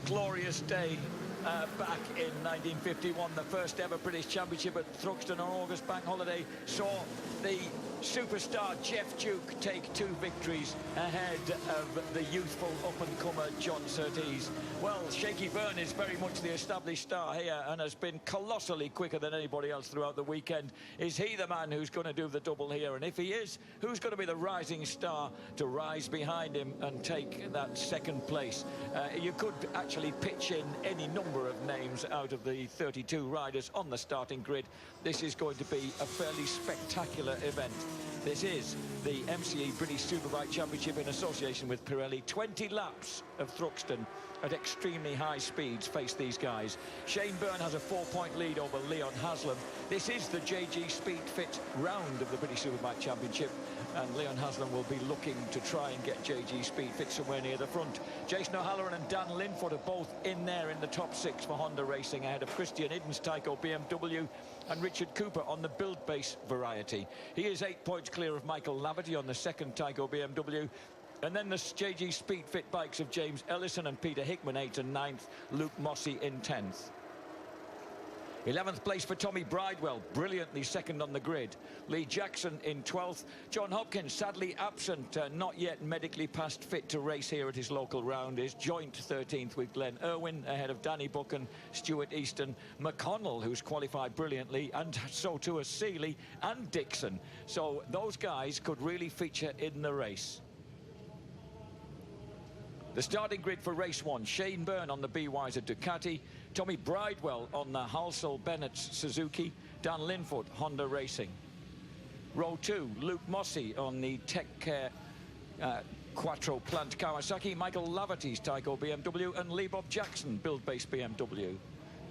glorious day back in 1951, the first ever British Championship at Thruxton on August bank holiday saw the superstar Jeff Duke take 2 victories ahead of the youthful up-and-comer John Surtees. Well, Shaky Byrne is very much the established star here and has been colossally quicker than anybody else throughout the weekend. Is he the man who's going to do the double here? And if he is, who's going to be the rising star to rise behind him and take that second place? You could actually pitch in any number of names out of the 32 riders on the starting grid. This is going to be a fairly spectacular event. This is the MCE British Superbike Championship in association with Pirelli. 20 laps of Thruxton at extremely high speeds face these guys. Shane Byrne has a 4-point lead over Leon Haslam. This is the JG Speed Fit round of the British Superbike Championship, and Leon Haslam will be looking to try and get JG Speed Fit somewhere near the front. Jason O'Halloran and Dan Linford are both in there in the top 6 for Honda Racing, ahead of Christian Idden's Tyco BMW and Richard Cooper on the build base variety. He is 8 points clear of Michael Laverty on the second Tyco BMW. And then the JG Speed Fit bikes of James Ellison and Peter Hickman, 8th and 9th, Luke Mossey in 10th. 11th place for Tommy Bridewell, brilliantly second on the grid. Lee Jackson in 12th. John Hopkins, sadly absent, not yet medically past fit to race here at his local round, is joint 13th with Glenn Irwin, ahead of Danny Buchan, Stuart Easton, McConnell, who's qualified brilliantly, and so too has Seeley and Dixon. So those guys could really feature in the race. The starting grid for race 1, Shane Byrne on the BY's Ducati, Tommy Bridewell on the Halsall Bennett's Suzuki, Dan Linford, Honda Racing. Row 2, Luke Mossey on the Tech Care Quattro Plant Kawasaki, Michael Laverty's Tyco BMW, and Lee Bob Jackson, build-based BMW.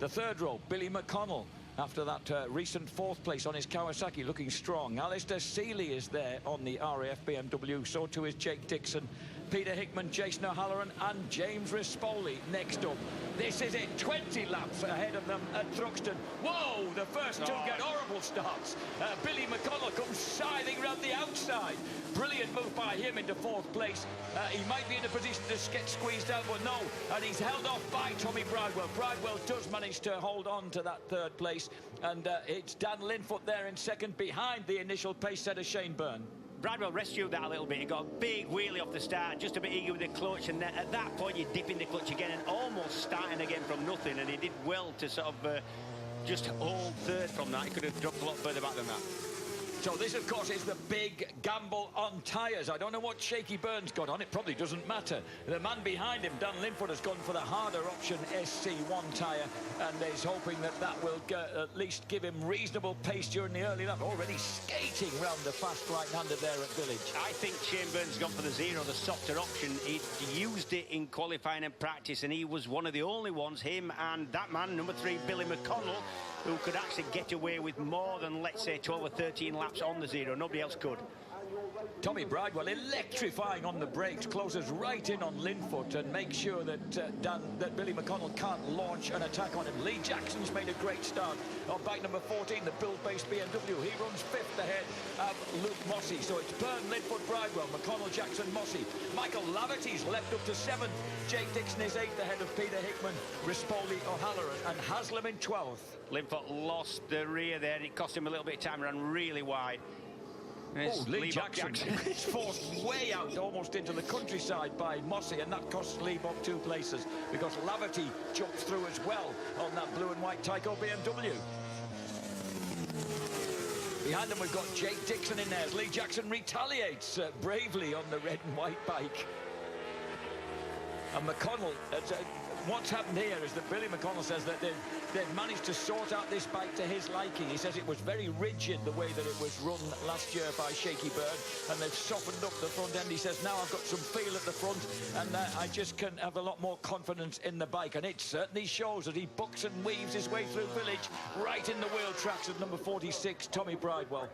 The third row, Billy McConnell, after that recent 4th place on his Kawasaki, looking strong. Alistair Seeley is there on the RAF BMW, so too is Jake Dixon, Peter Hickman, Jason O'Halloran and James Rispoli next up. This is it, 20 laps ahead of them at Thruxton. Whoa, the first two get horrible starts. Billy McConnell comes scything round the outside. Brilliant move by him into 4th place. He might be in a position to get squeezed out, but no, and he's held off by Tommy Bridewell. Bridewell does manage to hold on to that 3rd place, and it's Dan Linfoot there in 2nd, behind the initial pace setter Shane Byrne. Bradwell rescued that a little bit. He got a big wheelie off the start, just a bit eager with the clutch, and then at that point you dip in the clutch again and almost starting again from nothing, and he did well to sort of just hold 3rd from that. He could have dropped a lot further back than that. So this, of course, is the big gamble on tyres. I don't know what Shaky Byrne's got on. It probably doesn't matter. The man behind him, Dan Linford, has gone for the harder option SC1 tyre, and is hoping that that will at least give him reasonable pace during the early lap. Already skating round the fast right-hander there at Village. I think Shane Byrne's gone for the 0, the softer option. He used it in qualifying and practice, and he was one of the only ones, him and that man, number 3, Billy McConnell, who could actually get away with more than, let's say, 12 or 13 laps on the 0. Nobody else could. Tommy Bridewell electrifying on the brakes, closes right in on Linfoot and makes sure that Billy McConnell can't launch an attack on him. Lee Jackson's made a great start on bike number 14, the build-based BMW. He runs 5th ahead of Luke Mossey. So it's Byrne, Linfoot, Bridewell, McConnell, Jackson, Mossey. Michael Laverty's leapt up to 7th. Jake Dixon is 8th ahead of Peter Hickman, Rispoli, O'Halloran and Haslam in 12th. Linfoot lost the rear there. It cost him a little bit of time, ran really wide. Oh, Lee Jackson is forced way out, almost into the countryside by Mossey, and that costs Lee Bob 2 places because Laverty jumped through as well on that blue and white Tyco BMW. Behind them we've got Jake Dixon in there as Lee Jackson retaliates bravely on the red and white bike. And McConnell, what's happened here is that Billy McConnell says that they've managed to sort out this bike to his liking. He says it was very rigid the way that it was run last year by Shaky Byrne, and they've softened up the front end. He says, now I've got some feel at the front, and I just can have a lot more confidence in the bike. And it certainly shows as he bucks and weaves his way through Village, right in the wheel tracks of number 46, Tommy Bridewell.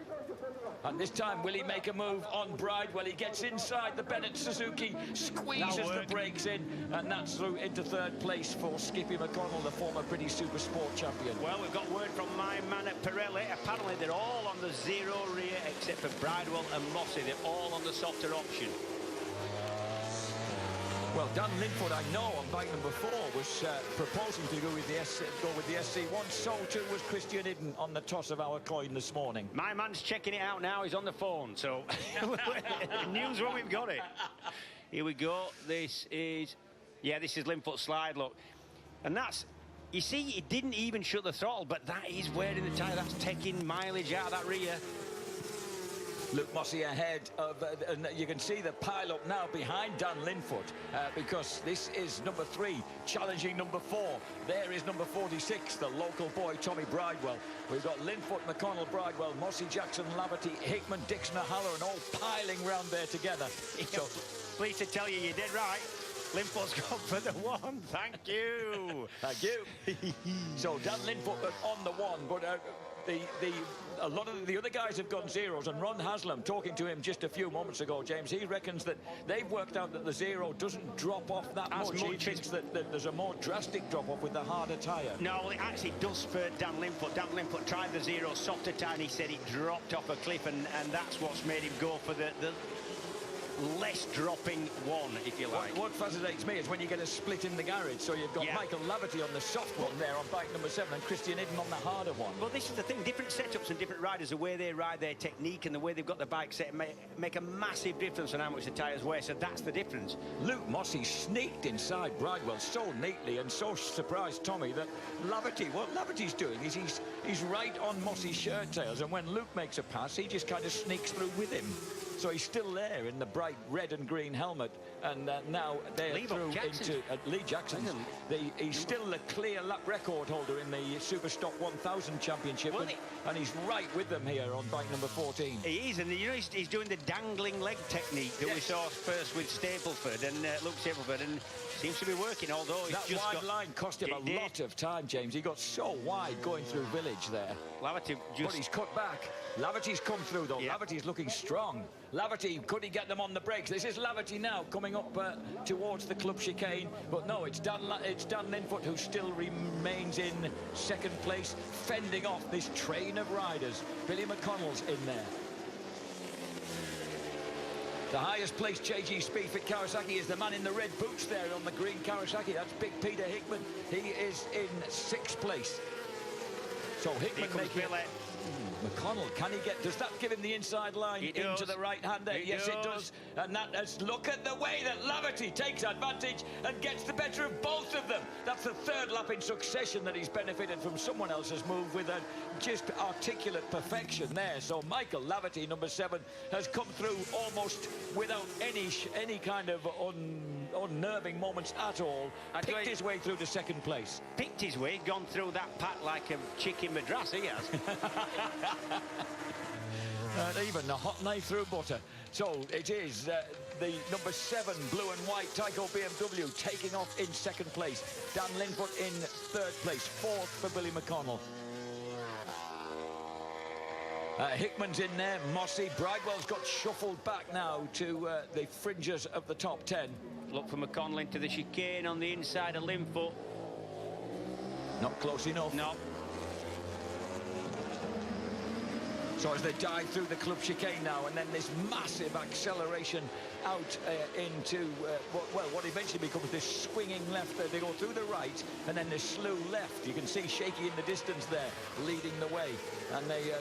And this time, will he make a move on Bridewell? He gets inside the Bennett Suzuki, squeezes the brakes in, and that's through into 3rd place for Skippy McConnell, the former British Super Sport champion. Well, we've got word from my man at Pirelli. Apparently, they're all on the 0 rear, except for Bridewell and Mossey. They're all on the softer option. Well, Dan Linfoot, I know, on bike number 4 was proposing to go with the SC1. So too was Christian Idden on the toss of our coin this morning. My man's checking it out now. He's on the phone, so news when we've got it. Here we go. This is, yeah, this is Linfoot's slide, look. And that's, you see, he didn't even shut the throttle, but that is wearing the tyre. That's taking mileage out of that rear. Luke Mossey ahead of, and you can see the pile-up now behind Dan Linfoot, because this is number 3 challenging number 4. There is number 46, the local boy Tommy Bridewell. We've got Linfoot, McConnell, Bridewell, Mossey, Jackson, Laverty, Hickman, Dixon, O'Halloran, all piling round there together. So, pleased to tell you, did right. Linfoot's gone for the 1. Thank you. Thank you. So Dan Linfoot on the 1, but a lot of the other guys have gone zeros, and Ron Haslam, talking to him just a few moments ago, James, he reckons that they've worked out that the 0 doesn't drop off that much. He thinks that there's a more drastic drop-off with the harder tyre. No, it actually does for Dan Linfoot. Dan Linfoot tried the 0 softer tyre, and he said it dropped off a cliff, and that's what's made him go for the less dropping 1, if you like. What fascinates me is when you get a split in the garage. So you've got Michael Laverty on the soft one there on bike number 7, and Christian Idden on the harder one. Well, this is the thing. Different setups and different riders, the way they ride, their technique and the way they've got the bike set make a massive difference on how much the tyres weigh. So that's the difference. Luke Mossey sneaked inside Bridewell so neatly and so surprised Tommy that Laverty, what Laverty's doing is he's right on Mossey's shirt tails, and when Luke makes a pass, he just kind of sneaks through with him. So he's still there in the bright red and green helmet, and now they're through into Lee Jackson. He's still the clear lap record holder in the Superstock 1000 Championship, and he's right with them here on bike number 14. He is, and you know he's doing the dangling leg technique that we saw first with Stapleford and Luke Stapleford, and seems to be working. Although that just wide line cost him a lot of time, James. He got so wide going through Village there. Laverty but he's cut back. Laverty's come through though. Laverty's looking strong. Laverty, could he get them on the brakes? This is Laverty now coming up towards the club chicane, but no, it's Dan Linfoot who still remains in second place, fending off this train of riders. Billy McConnell's in there. The highest placed JG Speedfit Kawasaki is the man in the red boots there on the green Kawasaki. That's Big Peter Hickman. He is in 6th place. So Hickman making McConnell, can he get, does that give him the inside line into the right hand there? Yes, it does. And look at the way that Laverty takes advantage and gets the better of both of them. That's the 3rd lap in succession that he's benefited from someone else's move with a just articulate perfection there. So Michael Laverty, number 7, has come through almost without any kind of unnerving moments at all. Picked his way through to 2nd place. Picked his way, gone through that pat like a chicken madras, he has. Even a hot knife through butter. So it is the number 7 blue and white Tyco BMW taking off in 2nd place. Dan Linfoot in 3rd place. 4th for Billy McConnell. Hickman's in there. Mossey. Bridewell's got shuffled back now to the fringes of the top 10. Look for McConnell into the chicane on the inside of Linfoot. Not close enough. No. So as they dive through the club chicane now, and then this massive acceleration out into what eventually becomes this swinging left. They go through the right, and then this slew left. You can see Shaky in the distance there, leading the way. And they're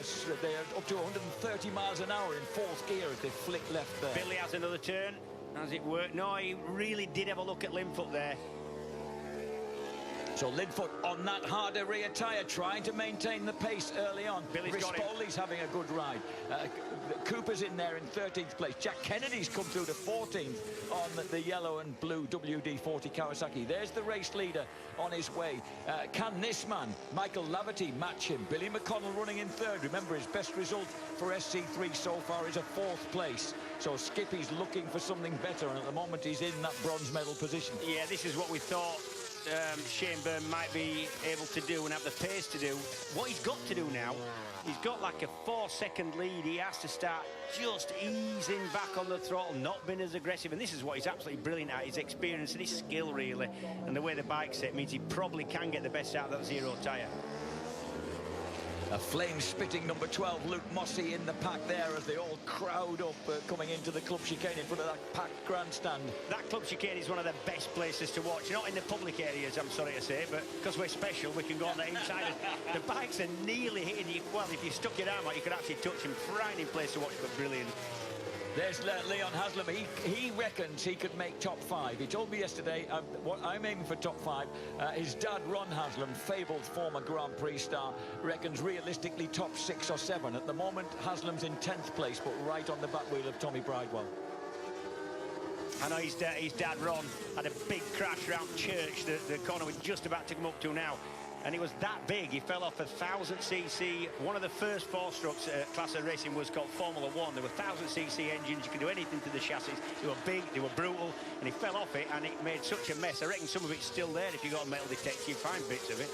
up to 130 miles an hour in 4th gear as they flick left there. Billy has another turn. Has it worked? No, he really did have a look at Linfoot there. So Linfoot on that harder rear tyre, trying to maintain the pace early on. Rispoli's having a good ride. Cooper's in there in 13th place. Jack Kennedy's come through to 14th on the yellow and blue WD-40 Kawasaki. There's the race leader on his way. Can this man, Michael Laverty, match him? Billy McConnell running in 3rd. Remember, his best result for SC3 so far is a 4th place. So Skippy's looking for something better, and at the moment he's in that bronze medal position. Yeah, this is what we thought Shane Byrne might be able to do and have the pace to do. What he's got to do now, he's got like a 4-second lead. He has to start just easing back on the throttle, not being as aggressive. And this is what he's absolutely brilliant at, his experience and his skill, really. And the way the bike's set means he probably can get the best out of that 0 tyre. A flame-spitting number 12, Luke Mossey, in the pack there as they all crowd up coming into the club chicane in front of that packed grandstand. That club chicane is one of the best places to watch. Not in the public areas, I'm sorry to say, but because we're special, we can go on the inside. The bikes are nearly hitting you. Well, if you stuck your arm out, you could actually touch them. Frightening place to watch, but brilliant. There's Leon Haslam. He reckons he could make top 5. He told me yesterday, I'm aiming for top 5. His dad, Ron Haslam, fabled former Grand Prix star, reckons realistically top 6 or 7. At the moment, Haslam's in 10th place, but right on the back wheel of Tommy Bridewell. I know his dad, Ron, had a big crash around Church, the corner we're just about to come up to now. And he was that big, he fell off a 1000cc. One of the first four-strokes class of racing was called Formula 1. There were 1000cc engines, you could do anything to the chassis. They were big, they were brutal, and he fell off it, and it made such a mess. I reckon some of it's still there. If you got a metal detector, you find bits of it.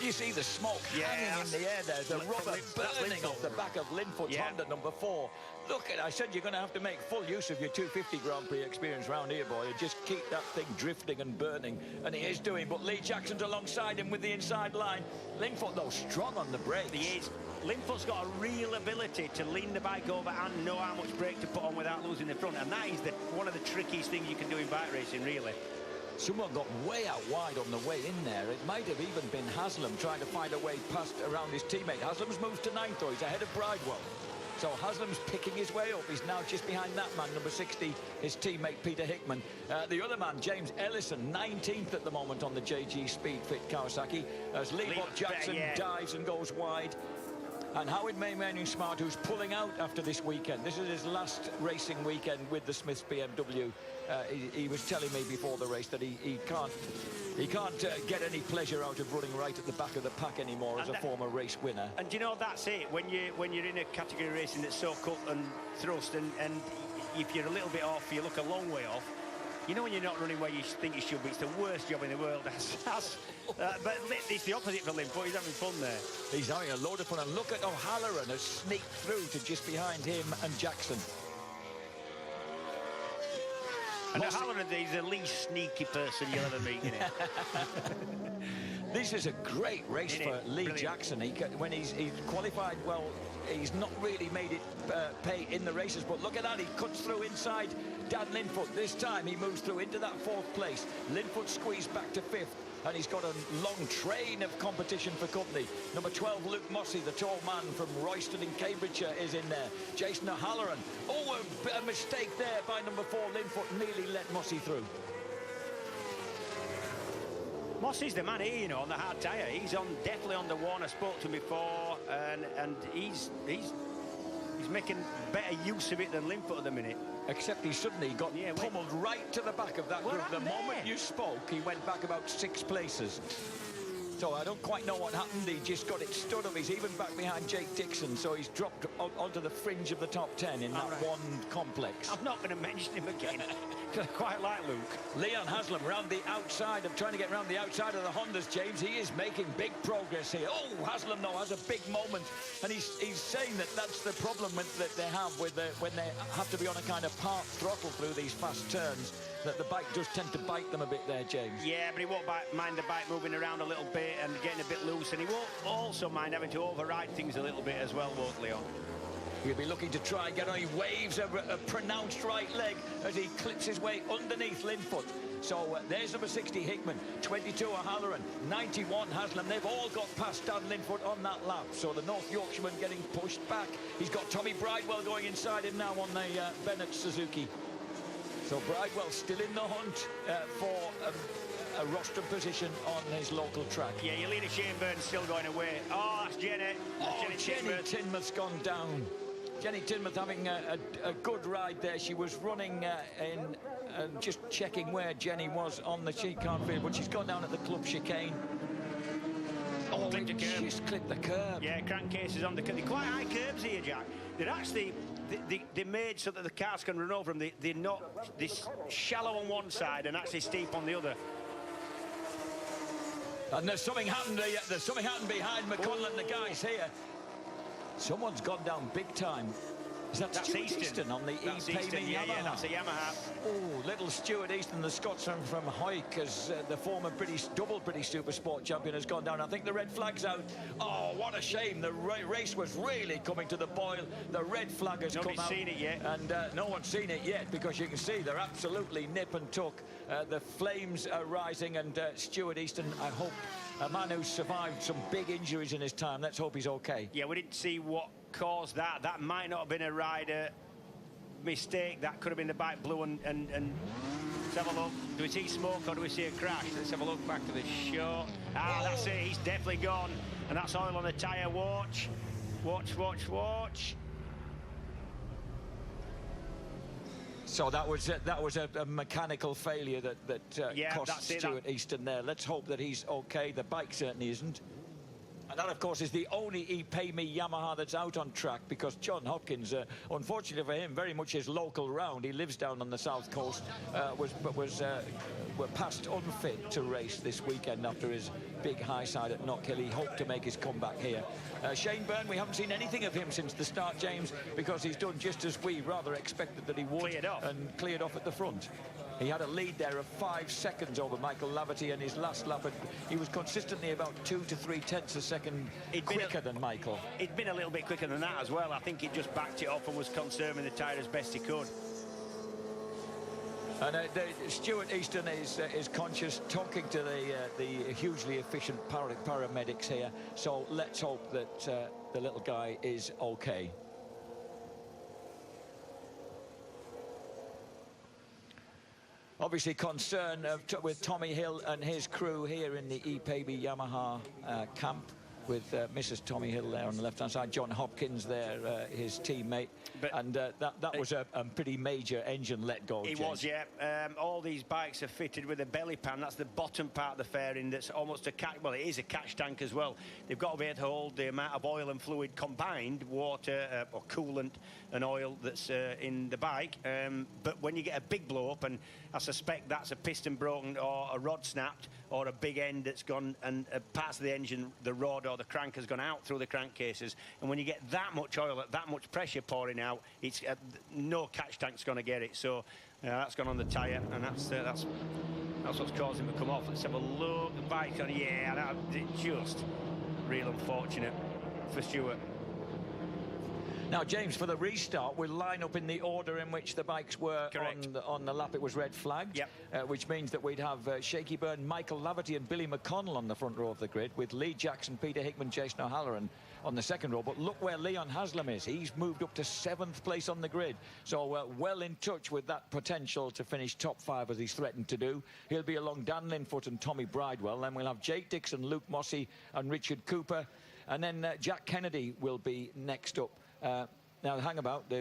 You see the smoke hanging in the air there, the rubber burning off the back of Linfoot's Honda number 4. Look at, I said you're going to have to make full use of your 250 Grand Prix experience round here, boy, and just keep that thing drifting and burning. And he is doing, but Lee Jackson's alongside him with the inside line. Linfoot, though, strong on the brakes. He is. Linfoot's got a real ability to lean the bike over and know how much brake to put on without losing the front, and that is one of the trickiest things you can do in bike racing, really. Someone got way out wide on the way in there. It might have even been Haslam trying to find a way past around his teammate. Haslam's moved to 9th, though. He's ahead of Bridewell. So Haslam's picking his way up. He's now just behind that man, number 60, his teammate Peter Hickman. The other man, James Ellison, 19th at the moment on the JG Speedfit Kawasaki, as Leibot Jackson dives and goes wide. And Howard Maymaning Smart, who's pulling out after this weekend. This is his last racing weekend with the Smiths BMW. He was telling me before the race that he can't get any pleasure out of running right at the back of the pack anymore as a former race winner. And you know, that's it. When you're in a category racing that's so cut and thrust, and if you're a little bit off, you look a long way off. You know, when you're not running where you think you should be, it's the worst job in the world. But it's the opposite for Linfoot. He's having fun there. He's having a load of fun. And look at O'Halloran has sneaked through to just behind him and Jackson. And O'Halloran is the least sneaky person you'll ever meet, isn't it? This is a great race for Lee Jackson. When he's qualified, well, he's not really made it pay in the races, but look at that, he cuts through inside Dan Linfoot. This time he moves through into that 4th place. Linfoot squeezed back to 5th, and he's got a long train of competition for company. Number 12, Luke Mossey, the tall man from Royston in Cambridgeshire, is in there. Jason O'Halloran. Oh, a mistake there by number 4, Linfoot, nearly let Mossey through. Mossey's the man here, you know, on the hard tyre. He's definitely on the one. I spoke to him before, and he's making better use of it than Linfoot at the minute. Except he suddenly got pummeled right to the back of that group. The moment you spoke, he went back about 6 places. So I don't quite know what happened. He just got it stood up. He's even back behind Jake Dixon, so he's dropped onto the fringe of the top 10 in that one complex. I'm not going to mention him again. I quite like Luke. Leon Haslam round the outside. I'm trying to get round the outside of the Hondas, James. He is making big progress here. Oh, Haslam, though, has a big moment. And he's saying that that's the problem that they have with when they have to be on a kind of part throttle through these fast turns, that the bike does tend to bite them a bit there, James. Yeah, but he won't mind the bike moving around a little bit and getting a bit loose, and he won't also mind having to override things a little bit as well, won't Leon? He'll be looking to try and get on. He waves a pronounced right leg as he clips his way underneath Linfoot. So there's number 60, Hickman, 22, O'Halloran, 91, Haslam. They've all got past Dan Linfoot on that lap. So the North Yorkshireman getting pushed back. He's got Tommy Bridewell going inside him now on the Bennett Suzuki. So Bridewell still in the hunt for a rostrum position on his local track. Yeah, Yelena Shaneburn still going away. Oh, that's Jenny. Jenny Tinmouth's gone down. Jenny Tinmouth having a good ride there. She was running in and just checking where Jenny was on the chicane field, but she's gone down at the club chicane. Oh, just clipped the curb. Yeah, crankcases on the curb. They're quite high curbs here, Jack. They're actually... They're made so that the cars can run over them. They're not this shallow on one side and actually steep on the other. And there's something happened. There's something happened behind McConnell and the guys here. Someone's gone down big time. Is that Stuart Easton on the Easton, yeah, that's a Yamaha. Oh, little Stuart Easton, the Scotsman from Hawick, as the former double British Super Sport champion, has gone down. I think the red flag's out. Oh, what a shame. The race was really coming to the boil. The red flag has come out. Nobody's seen it yet. And no one's seen it yet, because you can see they're absolutely nip and tuck. The flames are rising, and Stuart Easton, I hope, a man who's survived some big injuries in his time, let's hope he's okay. Yeah, we didn't see what caused that. That might not have been a rider mistake. That could have been the bike blew and let's have a look. Do we see smoke or do we see a crash? Let's have a look back to the shot. Ah, that's it. He's definitely gone. And that's oil on the tyre. Watch. Watch, watch, watch. So that was a mechanical failure that cost Stuart Easton there. Let's hope that he's okay. The bike certainly isn't. And that, of course, is the only Pay Me Yamaha that's out on track, because John Hopkins, unfortunately for him, very much his local round. He lives down on the south coast, was passed unfit to race this weekend after his big high side at Knockhill. He hoped to make his comeback here. Shane Byrne, we haven't seen anything of him since the start, James, because he's done just as we rather expected that he would, and cleared off at the front. He had a lead there of 5 seconds over Michael Laverty, and his last lap, he was consistently about 2 to 3 tenths a second quicker than Michael. It'd been a little bit quicker than that as well. I think he just backed it off and was conserving the tyre as best he could. And Stuart Easton is conscious, talking to the hugely efficient paramedics here. So let's hope that the little guy is okay. Obviously concern with Tommy Hill and his crew here in the ePayB Yamaha camp, with Mrs. Tommy Hill there on the left-hand side, John Hopkins there, his teammate. And that was a pretty major engine let-go. It was, yeah. All these bikes are fitted with a belly pan. That's the bottom part of the fairing. That's almost a catch. Well, it is a catch tank as well. They've got to be able to hold the amount of oil and fluid combined, water or coolant and oil that's in the bike. But when you get a big blow-up, and I suspect that's a piston broken or a rod snapped or a big end that's gone, and parts of the engine, the rod or the crank has gone out through the crankcases, and when you get that much oil at that much pressure pouring out, it's no catch tank's going to get it. So that's gone on the tyre, and that's what's caused him to come off. Let's have a look. The bike on, yeah, that's just real unfortunate for Stuart. Now, James, for the restart, we'll line up in the order in which the bikes were on the lap. It was red flagged, which means that we'd have Shaky Byrne, Michael Laverty and Billy McConnell on the front row of the grid, with Lee Jackson, Peter Hickman, Jason O'Halloran on the second row. But look where Leon Haslam is. He's moved up to 7th place on the grid. So well in touch with that potential to finish top 5, as he's threatened to do. He'll be along Dan Linfoot and Tommy Bridewell. Then we'll have Jake Dixon, Luke Mossey and Richard Cooper. And then Jack Kennedy will be next up. Now, hang about.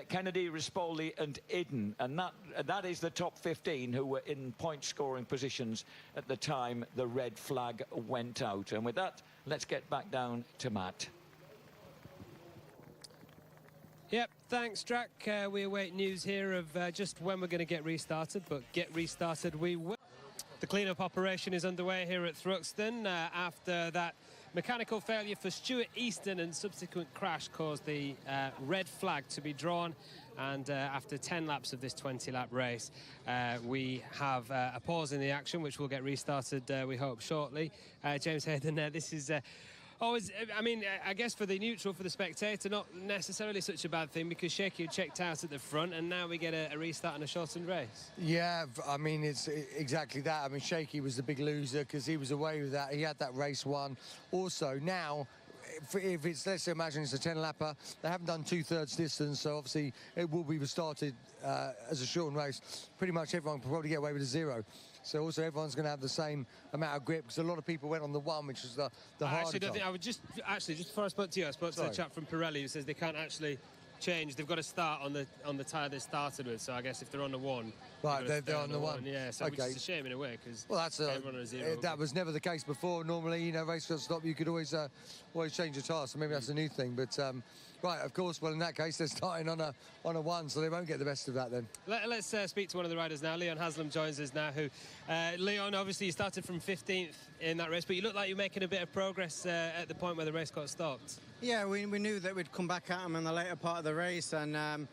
Kennedy, Rispoli and Idden. And that is the top 15 who were in point-scoring positions at the time the red flag went out. And with that, let's get back down to Matt. Yep, thanks, Drac. We await news here of just when we're going to get restarted, but get restarted we will. The clean-up operation is underway here at Thruxton after that mechanical failure for Stuart Easton and subsequent crash caused the red flag to be drawn. And after 10 laps of this 20-lap race, we have a pause in the action, which will get restarted, we hope, shortly. James Hayden, this is always, I mean, I guess for the neutral, for the spectator, not necessarily such a bad thing, because Shaky had checked out at the front, and now we get a restart and a shortened race. Yeah, I mean, it's exactly that. I mean, Shaky was the big loser because he was away with that. He had that race won. Also, now, if it's, let's imagine it's a 10-lapper, they haven't done 2/3 distance, so obviously it will be restarted as a shortened race. Pretty much everyone can probably get away with a 0. So also everyone's going to have the same amount of grip, because a lot of people went on the 1, which was the harder time. I would just before I spoke to you, I spoke to the chap from Pirelli who says they can't actually change. They've got to start on the tyre they started with. So I guess if they're on the 1, right, they're on the 1. Yeah, so which is a shame in a way, because everyone on a 0. That was never the case before. Normally, you know, race got stopped, you could always change the tyre. So maybe that's a new thing. But Right, of course. Well, in that case, they're starting on a 1, so they won't get the best of that then. Let's speak to one of the riders now. Leon Haslam joins us now. Leon, obviously you started from 15th in that race, but you look like you're making a bit of progress at the point where the race got stopped. Yeah, we knew that we'd come back at him in the later part of the race, and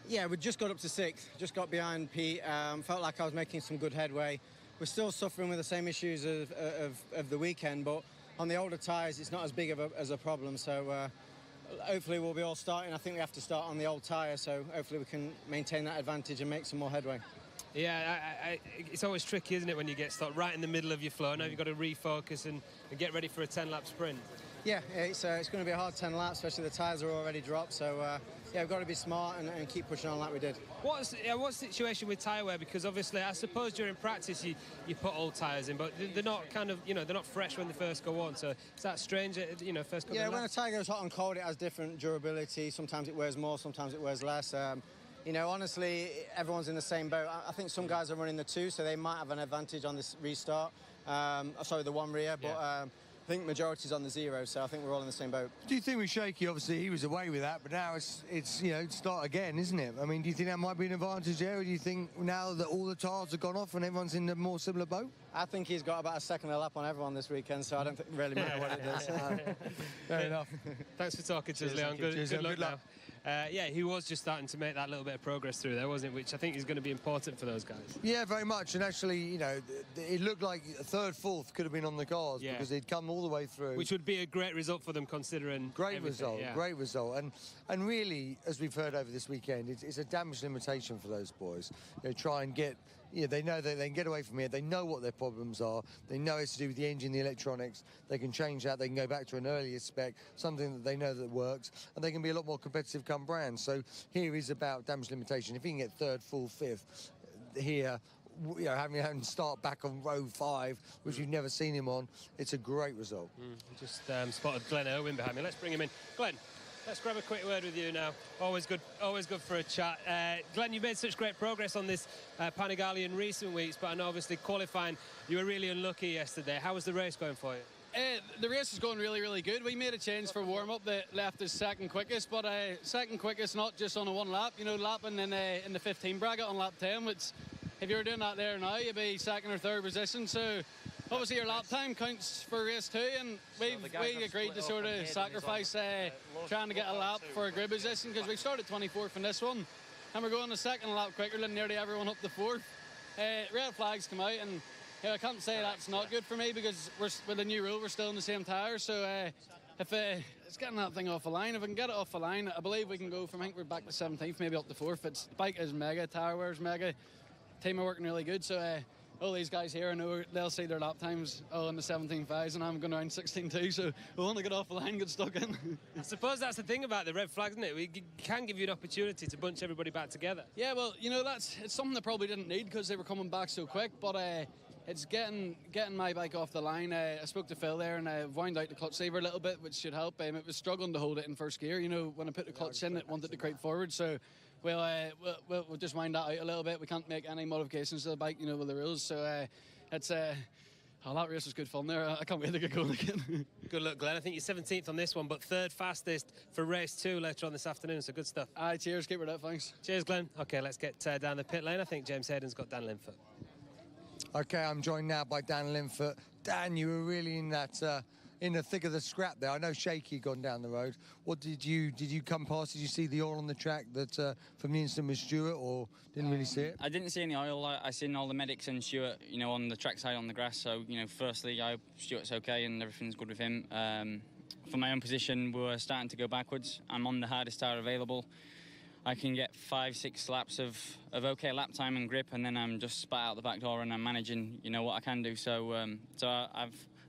yeah, we just got up to 6th, just got behind Pete. Felt like I was making some good headway. We're still suffering with the same issues of the weekend, but on the older tyres, it's not as big as a problem. So hopefully we'll be all starting. I think we have to start on the old tyre, so hopefully we can maintain that advantage and make some more headway. Yeah, it's always tricky, isn't it, when you get stopped right in the middle of your flow. Now you've got to refocus and get ready for a 10-lap sprint. Yeah, it's going to be a hard 10 laps, especially the tyres are already dropped. So yeah, we've got to be smart and keep pushing on like we did. What's the situation with tyre wear? Because obviously, I suppose during practice you put old tyres in, but they're not kind of, they're not fresh when they first go on. So is that strange? First couple of laps? When a tyre goes hot and cold, it has different durability. Sometimes it wears more, sometimes it wears less. Honestly, everyone's in the same boat. I think some guys are running the 2, so they might have an advantage on this restart. Sorry, the 1 rear, but. Yeah. I think majority's on the 0, so I think we're all in the same boat. Do you think with Shaky, obviously he was away with that, but now it's start again, isn't it? I mean, do you think that might be an advantage there, or do you think now that all the tyres have gone off and everyone's in a more similar boat? I think he's got about a second a lap on everyone this weekend, so I don't think it really matter what it does. Fair enough. Thanks for talking to us, Leon. Good luck now. Yeah, he was just starting to make that little bit of progress through there, wasn't it? Which I think is going to be important for those guys. Yeah, very much. And actually, it looked like 3rd, 4th could have been on the cars because they'd come all the way through. Which would be a great result for them, considering great result. And really, as we've heard over this weekend, it's a damage limitation for those boys. Try and get. They know that they can get away from here. They know what their problems are. They know it's to do with the engine, the electronics. They can change that. They can go back to an earlier spec, something that they know that works, and they can be a lot more competitive come brand. So here is about damage limitation. If he can get 3rd, 4th, 5th here, having him start back on row 5, which we've never seen him on, it's a great result. Just spotted Glenn Irwin behind me. Let's bring him in. Glenn, let's grab a quick word with you now. Always good for a chat. Glenn, you've made such great progress on this Panigale in recent weeks, but I know obviously qualifying, you were really unlucky yesterday. How was the race going for you? The race is going really, really good. We made a change for warm-up that left us second quickest, but second quickest not just on a 1 lap. Lapping in the 15 bracket on lap 10, which if you were doing that there now, you'd be 2nd or 3rd position. So obviously your lap time counts for race 2, and we agreed to sort of sacrifice trying to get a lap for a grid position, because we started 24th in this one, and we're going a 2nd lap quicker than nearly everyone up the 4th. Red flags come out, and I can't say that's not good for me, because with the new rule we're still in the same tyre. So if it's getting that thing off the line, if we can get it off the line, I believe we can go from, I think we're back to 17th, maybe up to 4th. The bike is mega, tyre wear's mega, team are working really good. So all these guys here, I know they'll see their lap times all in the 17.5s, and I'm going around 16.2, so we want to get off the line, get stuck in. I suppose that's the thing about the red flags, isn't it? We can give you an opportunity to bunch everybody back together. Yeah, well, it's something they probably didn't need, because they were coming back so quick, but it's getting my bike off the line. I spoke to Phil there, and I wound out the clutch lever a little bit, which should help. It was struggling to hold it in first gear. When I put the clutch in, it wanted to creep forward, so we'll just wind that out a little bit. We can't make any modifications to the bike, with the rules. So it's that race was good fun there. I can't wait to get going again. Good luck, Glenn. I think you're 17th on this one, but 3rd fastest for race 2 later on this afternoon. So good stuff. Aye, cheers. Keep it up. Thanks. Cheers, Glenn. Okay, let's get down the pit lane. I think James Hayden's got Dan Linfoot. Okay, I'm joined now by Dan Linfoot. Dan, you were really in that in the thick of the scrap there. I know Shaky gone down the road. What did you come past? Did you see the oil on the track that from the instant with Stewart, or didn't really see it? I didn't see any oil. I seen all the medics and Stewart, on the trackside on the grass. So, firstly, I hope Stewart's okay and everything's good with him. For my own position, we were starting to go backwards. I'm on the hardest tyre available. I can get 5-6 laps of okay lap time and grip, and then I'm just spat out the back door, and I'm managing, what I can do. So,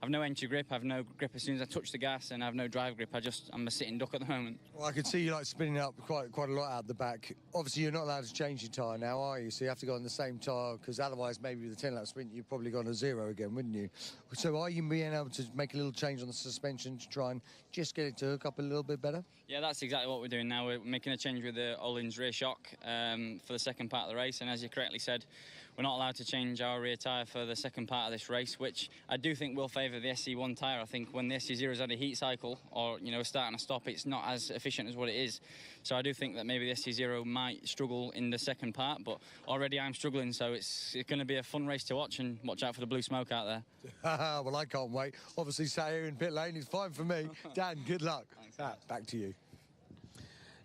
I've no entry grip, I've no grip as soon as I touch the gas, and I have no drive grip. I'm a sitting duck at the moment. Well, I could see you spinning up quite a lot out the back. Obviously, you're not allowed to change your tyre now, are you? So you have to go on the same tyre, because otherwise, maybe with the 10-lap sprint, you've probably gone to 0 again, wouldn't you? So are you being able to make a little change on the suspension to try and just get it to hook up a little bit better? Yeah, that's exactly what we're doing now. We're making a change with the Ollins rear shock for the second part of the race, and as you correctly said, we're not allowed to change our rear tyre for the second part of this race, which I do think will favour the SC1 tyre. I think when the SC0's had a heat cycle, or a start and a stop, it's not as efficient as what it is. So I do think that maybe the SC0 might struggle in the second part, but already I'm struggling, so it's going to be a fun race to watch, and watch out for the blue smoke out there. Well, I can't wait. Obviously, stay here in pit lane is fine for me. Dan, good luck. Back to you.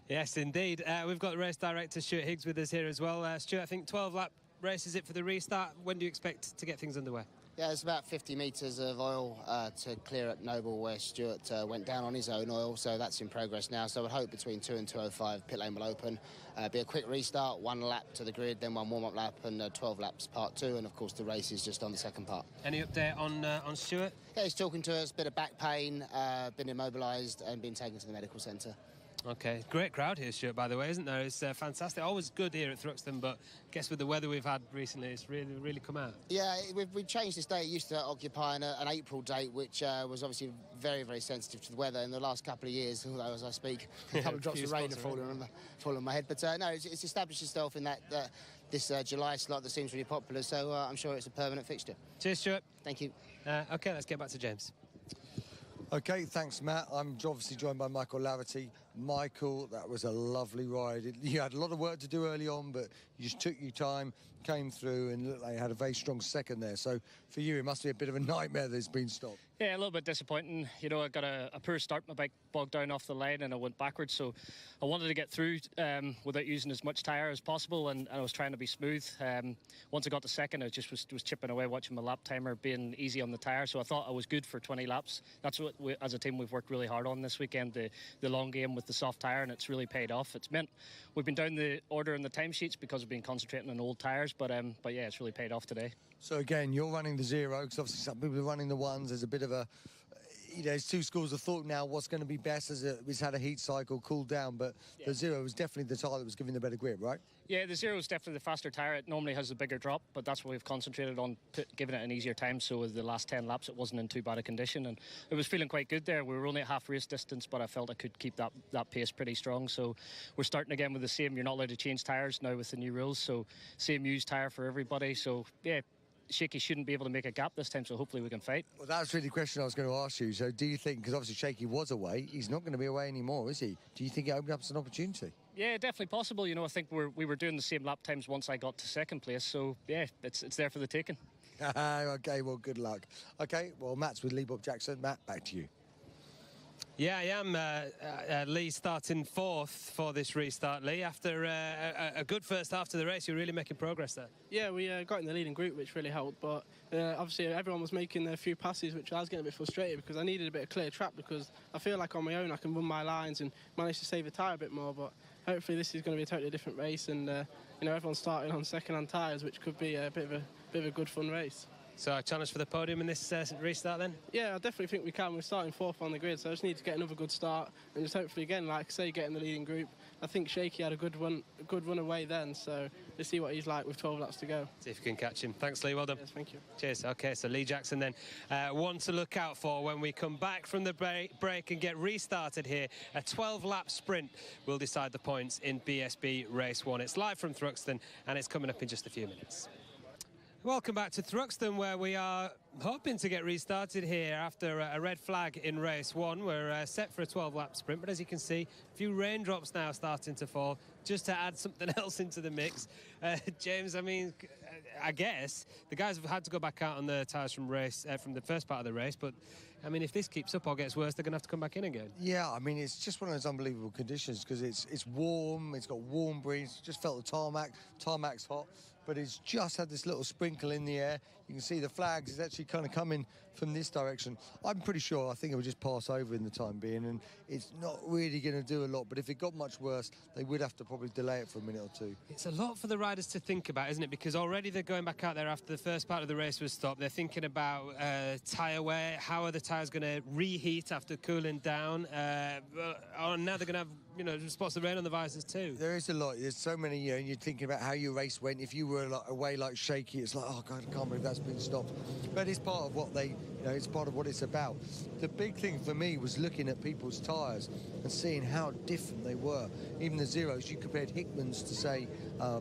Yes, indeed. We've got race director Stuart Higgs with us here as well. Stuart, I think 12-lap race is it for the restart. When do you expect to get things underway? Yeah, it's about 50 metres of oil to clear at Noble, where Stuart went down on his own oil, so that's in progress now. So I would hope between 2 and 2:05 pit lane will open. Be a quick restart, 1 lap to the grid, then 1 warm-up lap, and 12 laps part 2, and of course the race is just on the second part. Any update on Stuart? Yeah, he's talking to us, bit of back pain, been immobilised and been taken to the medical centre. Okay, great crowd here, Stuart, by the way, isn't there? It's fantastic. Always good here at Thruxton, but I guess with the weather we've had recently, it's really come out. Yeah, we've changed this date. It used to occupy an April date, which was obviously very, very sensitive to the weather in the last couple of years, although as I speak, a couple of drops of rain have fallen on my head. But no, it's established itself in this July slot that seems really popular, so I'm sure it's a permanent fixture. Cheers, Stuart. Thank you. OK, let's get back to James. OK, thanks, Matt. I'm obviously joined by Michael Laverty. Michael, that was a lovely ride. You had a lot of work to do early on, but you just took your time, came through, and looked like you had a very strong second there. So for you, it must be a bit of a nightmare that it's been stopped. Yeah, a little bit disappointing. I got a poor start. My bike bogged down off the line and I went backwards. So I wanted to get through without using as much tyre as possible, and I was trying to be smooth. Once I got to second, I just was chipping away, watching my lap timer, being easy on the tyre. So I thought I was good for 20 laps. That's what, as a team, we've worked really hard on this weekend, the long game with the soft tyre, and it's really paid off. It's meant we've been down the order in the timesheets because we've been concentrating on old tyres, but yeah, it's really paid off today. So again, you're running the 0, because obviously some people are running the 1s. There's a bit of a, there's 2 schools of thought now. What's going to be best as it's had a heat cycle, cooled down, but yeah. The 0 was definitely the tyre that was giving the better grip, right? Yeah, the 0 is definitely the faster tyre. It normally has a bigger drop, but that's what we've concentrated on, giving it an easier time. So with the last 10 laps, it wasn't in too bad a condition, and it was feeling quite good there. We were only at half race distance, but I felt I could keep that pace pretty strong. So we're starting again with the same. You're not allowed to change tyres now with the new rules, so same used tyre for everybody. So yeah, Shaky shouldn't be able to make a gap this time, so hopefully we can fight. Well, that's really the question I was going to ask you. So do you think, because obviously Shaky was away, he's not going to be away anymore, is he? Do you think it opened up as an opportunity? Yeah, definitely possible. I think we were doing the same lap times once I got to second place, so yeah, it's there for the taking. OK, well, good luck. OK, well, Matt's with Lee Bob Jackson. Matt, back to you. Yeah, I am. Lee starting 4th for this restart, Lee. After a good first half to the race, you're really making progress there. Yeah, we got in the leading group, which really helped, but obviously everyone was making a few passes, which I was getting a bit frustrated because I needed a bit of clear track, because I feel like on my own I can run my lines and manage to save the tyre a bit more, but hopefully this is going to be a totally different race, and everyone's starting on second-hand tyres, which could be a bit of a good fun race. So a challenge for the podium in this restart then? Yeah, I definitely think we can. We're starting 4th on the grid, so I just need to get another good start and just hopefully, again, like I say, get in the leading group. I think Shaky had a good run away then, so let's see what he's like with 12 laps to go. See if you can catch him. Thanks, Lee. Well done. Yes, thank you. Cheers. OK, so Lee Jackson then. One to look out for when we come back from the break and get restarted here. A 12-lap sprint will decide the points in BSB Race 1. It's live from Thruxton, and it's coming up in just a few minutes. Welcome back to Thruxton, where we are hoping to get restarted here after a red flag in race 1. We're set for a 12-lap sprint, but as you can see, a few raindrops now starting to fall, just to add something else into the mix. James, I mean, I guess the guys have had to go back out on the tyres from the first part of the race, but I mean, if this keeps up or gets worse, they're going to have to come back in again. Yeah, I mean, it's just one of those unbelievable conditions, because it's warm, it's got warm breeze, just felt the tarmac's hot, but it's just had this little sprinkle in the air. You can see the flags is actually kind of coming from this direction. I'm pretty sure, I think it will just pass over in the time being, and it's not really going to do a lot, but if it got much worse, they would have to probably delay it for a minute or two. It's a lot for the riders to think about, isn't it? Because already they're going back out there after the first part of the race was stopped. They're thinking about tyre wear, how are the tyres going to reheat after cooling down? Now they're going to have, spots of rain on the visors too. There is a lot. There's so many, you're thinking about how your race went. If you were away like Shaky, it's like, oh God, I can't believe that's been stopped. But it's part of what it's part of what it's about. The big thing for me was looking at people's tyres and seeing how different they were. Even the 0s, you compared Hickman's to, say,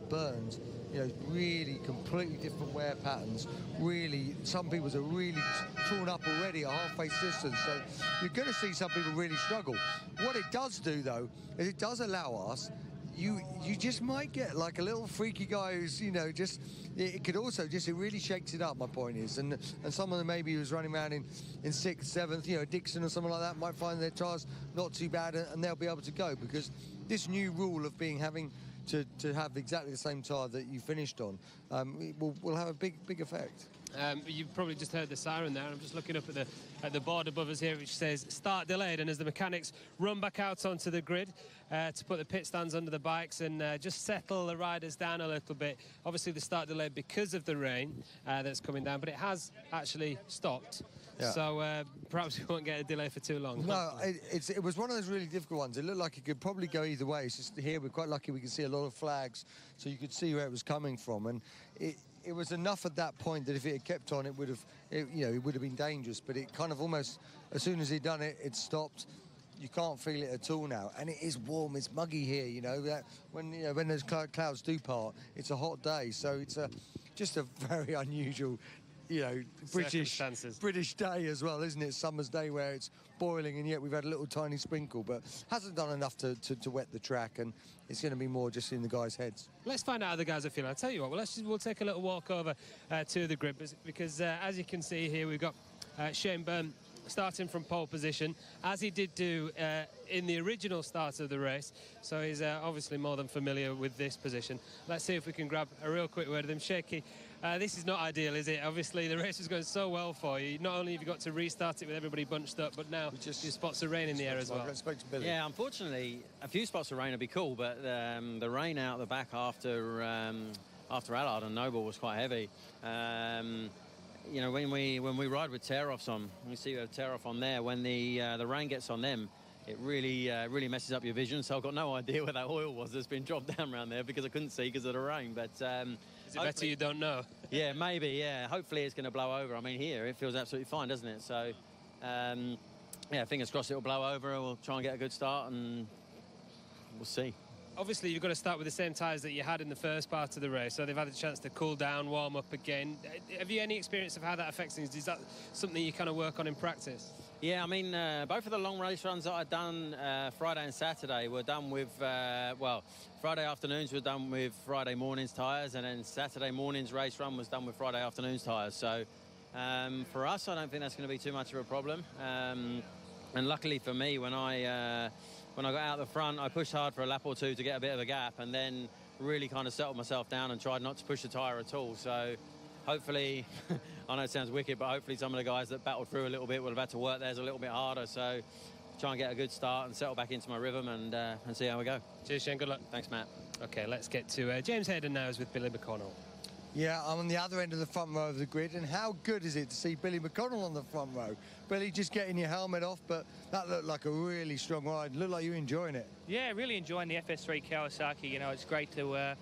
Burns. you know, really completely different wear patterns. Really, some people's are really torn up already at half-face distance. So you're going to see some people really struggle. What it does do, though, is it does allow us. You just might get like a little freaky guy who's, you know, just, it could also just, it really shakes it up, my point is. And someone that maybe was running around in 6th, 7th, you know, Dixon or someone like that might find their tyres not too bad and they'll be able to go, because this new rule of having to have exactly the same tyre that you finished on will have a big effect. You've probably just heard the siren there. I'm just looking up at the board above us here, which says start delayed. And as the mechanics run back out onto the grid to put the pit stands under the bikes and just settle the riders down a little bit. Obviously, the start delayed because of the rain that's coming down, but it has actually stopped. Yeah. So perhaps we won't get a delay for too long. No, it was one of those really difficult ones. It looked like it could probably go either way. It's just here we're quite lucky we can see a lot of flags, so you could see where it was coming from. And it was enough at that point that if it had kept on, it would have been dangerous. But it kind of almost, as soon as he'd done it, it stopped. You can't feel it at all now, and it is warm. It's muggy here, you know. That when those clouds do part, it's a hot day, so it's just a very unusual, you know, British day as well, isn't it? Summer's day where it's boiling, and yet we've had a little tiny sprinkle, but hasn't done enough to wet the track, and it's going to be more just in the guys' heads. Let's find out how the guys are feeling. I'll tell you what, we'll take a little walk over to the grid, because as you can see here, we've got Shane Byrne starting from pole position, as he did do in the original start of the race. So he's obviously more than familiar with this position. Let's see if we can grab a real quick word with him. Shaky, this is not ideal, is it? Obviously, the race is going so well for you. Not only have you got to restart it with everybody bunched up, but now your spots of rain in the air as well. Yeah, unfortunately, a few spots of rain would be cool, but the rain out the back after Allard and Noble was quite heavy. You know, when we ride with tear-offs on, we see we have tear-off on there. When the rain gets on them, it really messes up your vision. So I've got no idea where that oil was that's been dropped down around there, because I couldn't see because of the rain. But is it better you don't know? Yeah, maybe. Yeah, hopefully it's going to blow over. I mean, here it feels absolutely fine, doesn't it? So yeah, fingers crossed it'll blow over. We'll try and get a good start, and we'll see. Obviously, you've got to start with the same tyres that you had in the first part of the race, so they've had a chance to cool down, warm up again. Have you any experience of how that affects things? Is that something you kind of work on in practice? Yeah, I mean, both of the long race runs that I've done Friday and Saturday were done with, well, Friday afternoons were done with Friday morning's tyres, and then Saturday morning's race run was done with Friday afternoon's tyres. So for us, I don't think that's going to be too much of a problem. And luckily for me, when I got out the front, I pushed hard for a lap or two to get a bit of a gap, and then really kind of settled myself down and tried not to push the tyre at all. So hopefully, I know it sounds wicked, but hopefully some of the guys that battled through a little bit will have had to work theirs a little bit harder. So try and get a good start and settle back into my rhythm and see how we go. Cheers, Shane. Good luck. Thanks, Matt. OK, let's get to James Hayden now is with Billy McConnell. Yeah, I'm on the other end of the front row of the grid, and how good is it to see Billy McConnell on the front row? Billy, just getting your helmet off, but that looked like a really strong ride. Looked like you were enjoying it. Yeah, really enjoying the FS3 Kawasaki. You know, it's great to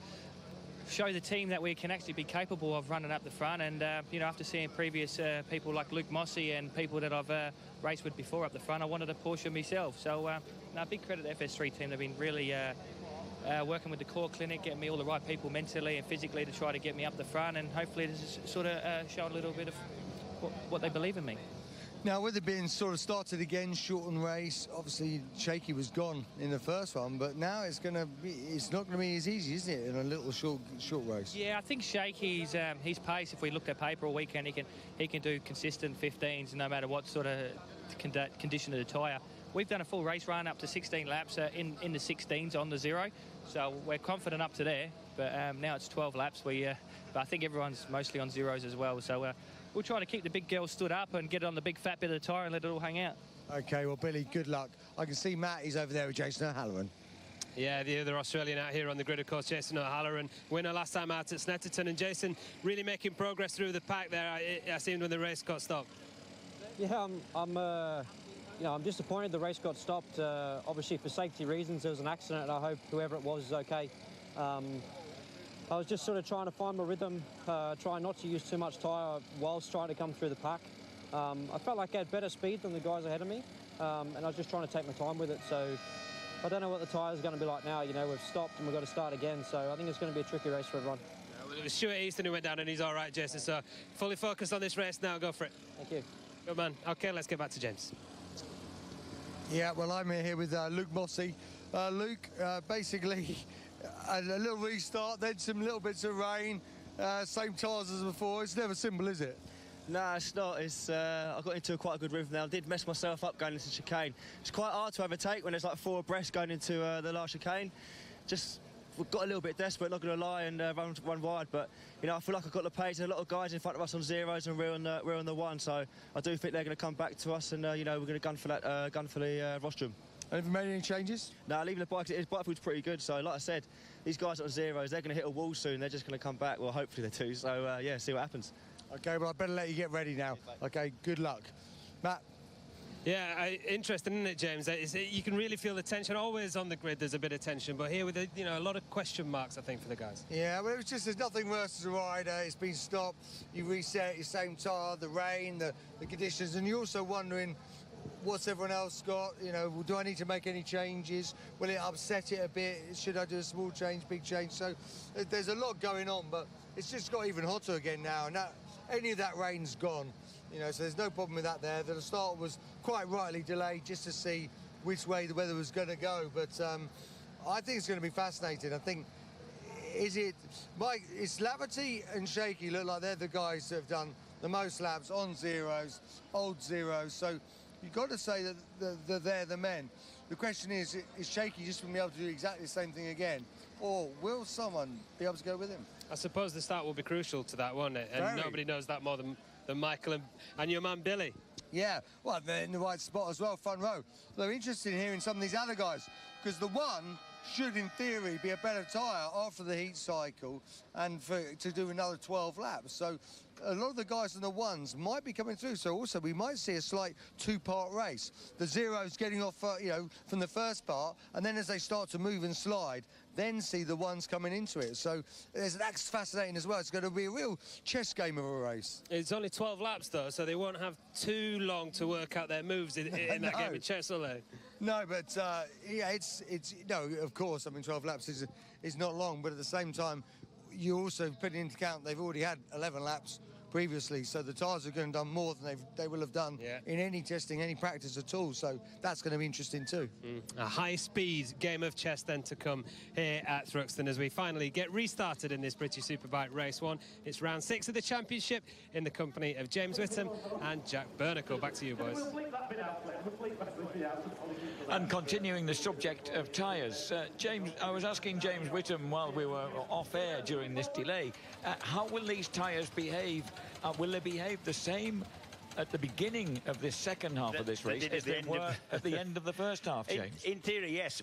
show the team that we can actually be capable of running up the front. And, you know, after seeing previous people like Luke Mossy and people that I've raced with before up the front, I wanted a Porsche myself. So, no, big credit to the FS3 team. They've been really working with the core clinic, getting me all the right people mentally and physically to try to get me up the front, and hopefully this has sort of shown a little bit of what they believe in me. Now, with it being sort of started again, shortened race, obviously Shaky was gone in the first one, but now it's not going to be as easy, isn't it, in a little short race? Yeah, I think Shaky's his pace, if we looked at paper all weekend, he can do consistent 15s no matter what sort of condition of the tyre. We've done a full race run up to 16 laps in the 16s on the zero, so we're confident up to there. But now it's 12 laps. But I think everyone's mostly on zeros as well. So we'll try to keep the big girl stood up and get it on the big fat bit of the tyre and let it all hang out. OK, well, Billy, good luck. I can see Matt, he's over there with Jason O'Halloran. Yeah, the other Australian out here on the grid, of course, Jason O'Halloran, winner last time out at Snetterton. And Jason really making progress through the pack there, I seemed, when the race got stopped. Yeah, I'm disappointed the race got stopped. Obviously, for safety reasons, there was an accident, and I hope whoever it was is OK. I was just sort of trying to find my rhythm, trying not to use too much tyre whilst trying to come through the pack. I felt like I had better speed than the guys ahead of me, and I was just trying to take my time with it. So I don't know what the tyres are going to be like now. You know, we've stopped and we've got to start again. So I think it's going to be a tricky race for everyone. it was Stuart Easton who went down, and he's all right, Jason. So fully focused on this race now. Go for it. Thank you. Good man. Okay, let's get back to James. Yeah, well, I'm here with Luke Mossey. Luke, basically, a little restart, then some little bits of rain, same tyres as before. It's never simple, is it? No, it's not. I got into quite a good rhythm now. I did mess myself up going into chicane. It's quite hard to overtake when there's like 4 abreast going into the last chicane. We've got a little bit desperate, not going to lie, and run wide. But you know, I feel like I've got the pace. There's a lot of guys in front of us on zeros, and we're on the one. So I do think they're going to come back to us, and you know, we're going to gun for the rostrum. Have you made any changes? No, leaving the bike. His bike feels pretty good. So like I said, these guys on zeros, they're going to hit a wall soon. They're just going to come back. Well, hopefully they do. So yeah, see what happens. Okay, well, I better let you get ready now. Okay, good luck. Matt? Yeah, interesting, isn't it, James? You can really feel the tension. Always on the grid, there's a bit of tension, but here with a lot of question marks, I think, for the guys. Yeah, well, there's nothing worse as a rider. It's been stopped. You reset your same tyre, the rain, the conditions, and you're also wondering what's everyone else got. You know, do I need to make any changes? Will it upset it a bit? Should I do a small change, big change? So there's a lot going on, but it's just got even hotter again now, and any of that rain's gone. You know, so there's no problem with that there. The start was quite rightly delayed just to see which way the weather was going to go. But I think it's going to be fascinating. I think, it's Laverty and Shaky look like they're the guys that have done the most laps on zeros, old zeros. So you've got to say that they're the men. The question is Shaky just going to be able to do exactly the same thing again? Or will someone be able to go with him? I suppose the start will be crucial to that, won't it? And nobody knows that more than Michael and your man Billy. Yeah, well, they're in the right spot as well, front row. They're interested in hearing some of these other guys, because the one should, in theory, be a better tyre after the heat cycle and to do another 12 laps. So a lot of the guys in the ones might be coming through. So also we might see a slight 2-part race. The zeros getting off, from the first part, and then as they start to move and slide, then see the ones coming into it. So that's fascinating as well. It's going to be a real chess game of a race. It's only 12 laps, though, so they won't have too long to work out their moves in that game of chess, will they? No, but, yeah, no, of course, I mean, 12 laps is not long, but at the same time, you also put into account they've already had 11 laps previously, so the tyres are going to have done more than they will have done in any testing, any practice at all. So that's going to be interesting too. A high-speed game of chess then to come here at Thruxton as we finally get restarted in this British Superbike Race 1. It's round 6 of the championship in the company of James Whittam and Jack Bernacle. Back to you, boys. And continuing the subject of tyres, James, I was asking James Whittam while we were off air during this delay, how will these tyres behave? Will they behave the same at the beginning of this second half of this race as they were at the end of the first half, James? In theory, yes.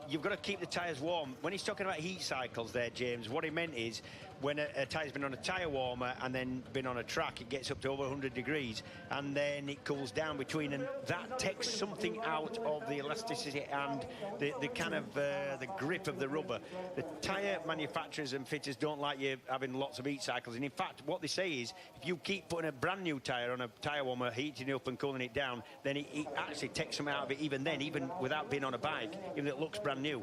You've got to keep the tyres warm. When he's talking about heat cycles there, James, what he meant is when a tyre's been on a tyre warmer and then been on a track, it gets up to over 100 degrees and then it cools down between, and that takes something out of the elasticity and the kind of the grip of the rubber. The tyre manufacturers and fitters don't like you having lots of heat cycles, and in fact what they say is if you keep putting a brand new tyre on a tyre warmer, heating it up and cooling it down, then it actually takes some out of it even then, even without being on a bike, even if it looks brand new.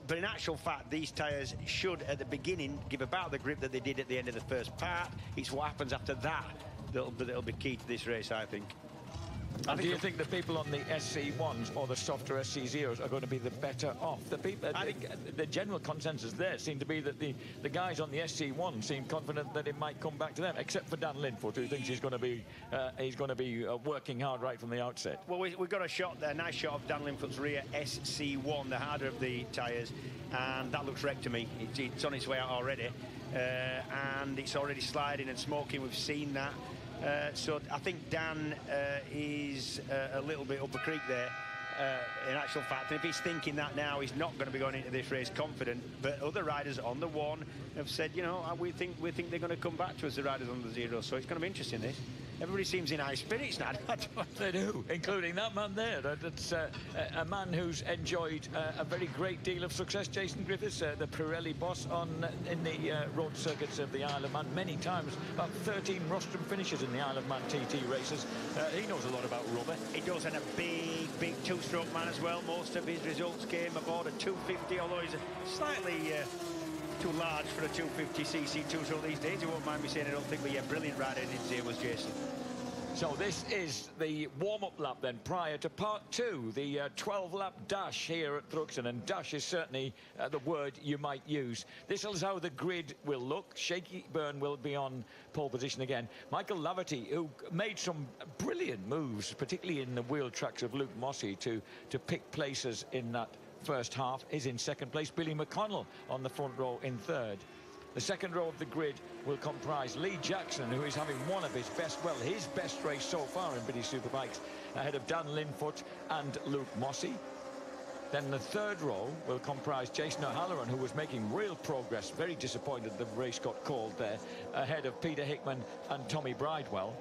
But in actual fact, these tyres should, at the beginning, give about the grip that they did at the end of the first part. It's what happens after that that'll be key to this race, I think. And do you think the people on the SC1s or the softer SC0s are going to be the better off? The general consensus there seemed to be that the guys on the SC1 seem confident that it might come back to them, except for Dan Linfoot, who thinks he's going to be working hard right from the outset. Well, we've got a nice shot of Dan Linfoot's rear SC1, the harder of the tyres, and that looks wrecked to me. It's on its way out already, and it's already sliding and smoking. We've seen that. So I think Dan is a little bit up a creek there, in actual fact. And if he's thinking that now, he's not going to be going into this race confident. But other riders on the one have said, you know, we think they're going to come back to us, the riders on the zero. So it's going to be interesting, this. Everybody seems in high spirits now. They do, including that man there. That's a man who's enjoyed a very great deal of success, Jason Griffiths, the Pirelli boss in the road circuits of the Isle of Man many times. About 13 rostrum finishes in the Isle of Man TT races. He knows a lot about rubber. He does, and a big two-stroke man as well. Most of his results came aboard a 250, although he's slightly too large for a 250cc two-stroke these days. You won't mind me saying I don't think, but yeah, brilliant rider in here was Jason. So this is the warm-up lap then prior to part 2, the 12-lap dash here at Thruxton, and dash is certainly the word you might use. This is how the grid will look. Shaky Byrne will be on pole position again. Michael Laverty, who made some brilliant moves, particularly in the wheel tracks of Luke Mossey to pick places in that first half, is in second place. Billy McConnell on the front row in third. The second row of the grid will comprise Lee Jackson, who is having one of his best race so far in British Superbikes, ahead of Dan Linfoot and Luke Mossey. Then the third row will comprise Jason O'Halloran, who was making real progress, very disappointed the race got called there, ahead of Peter Hickman and Tommy Bridewell.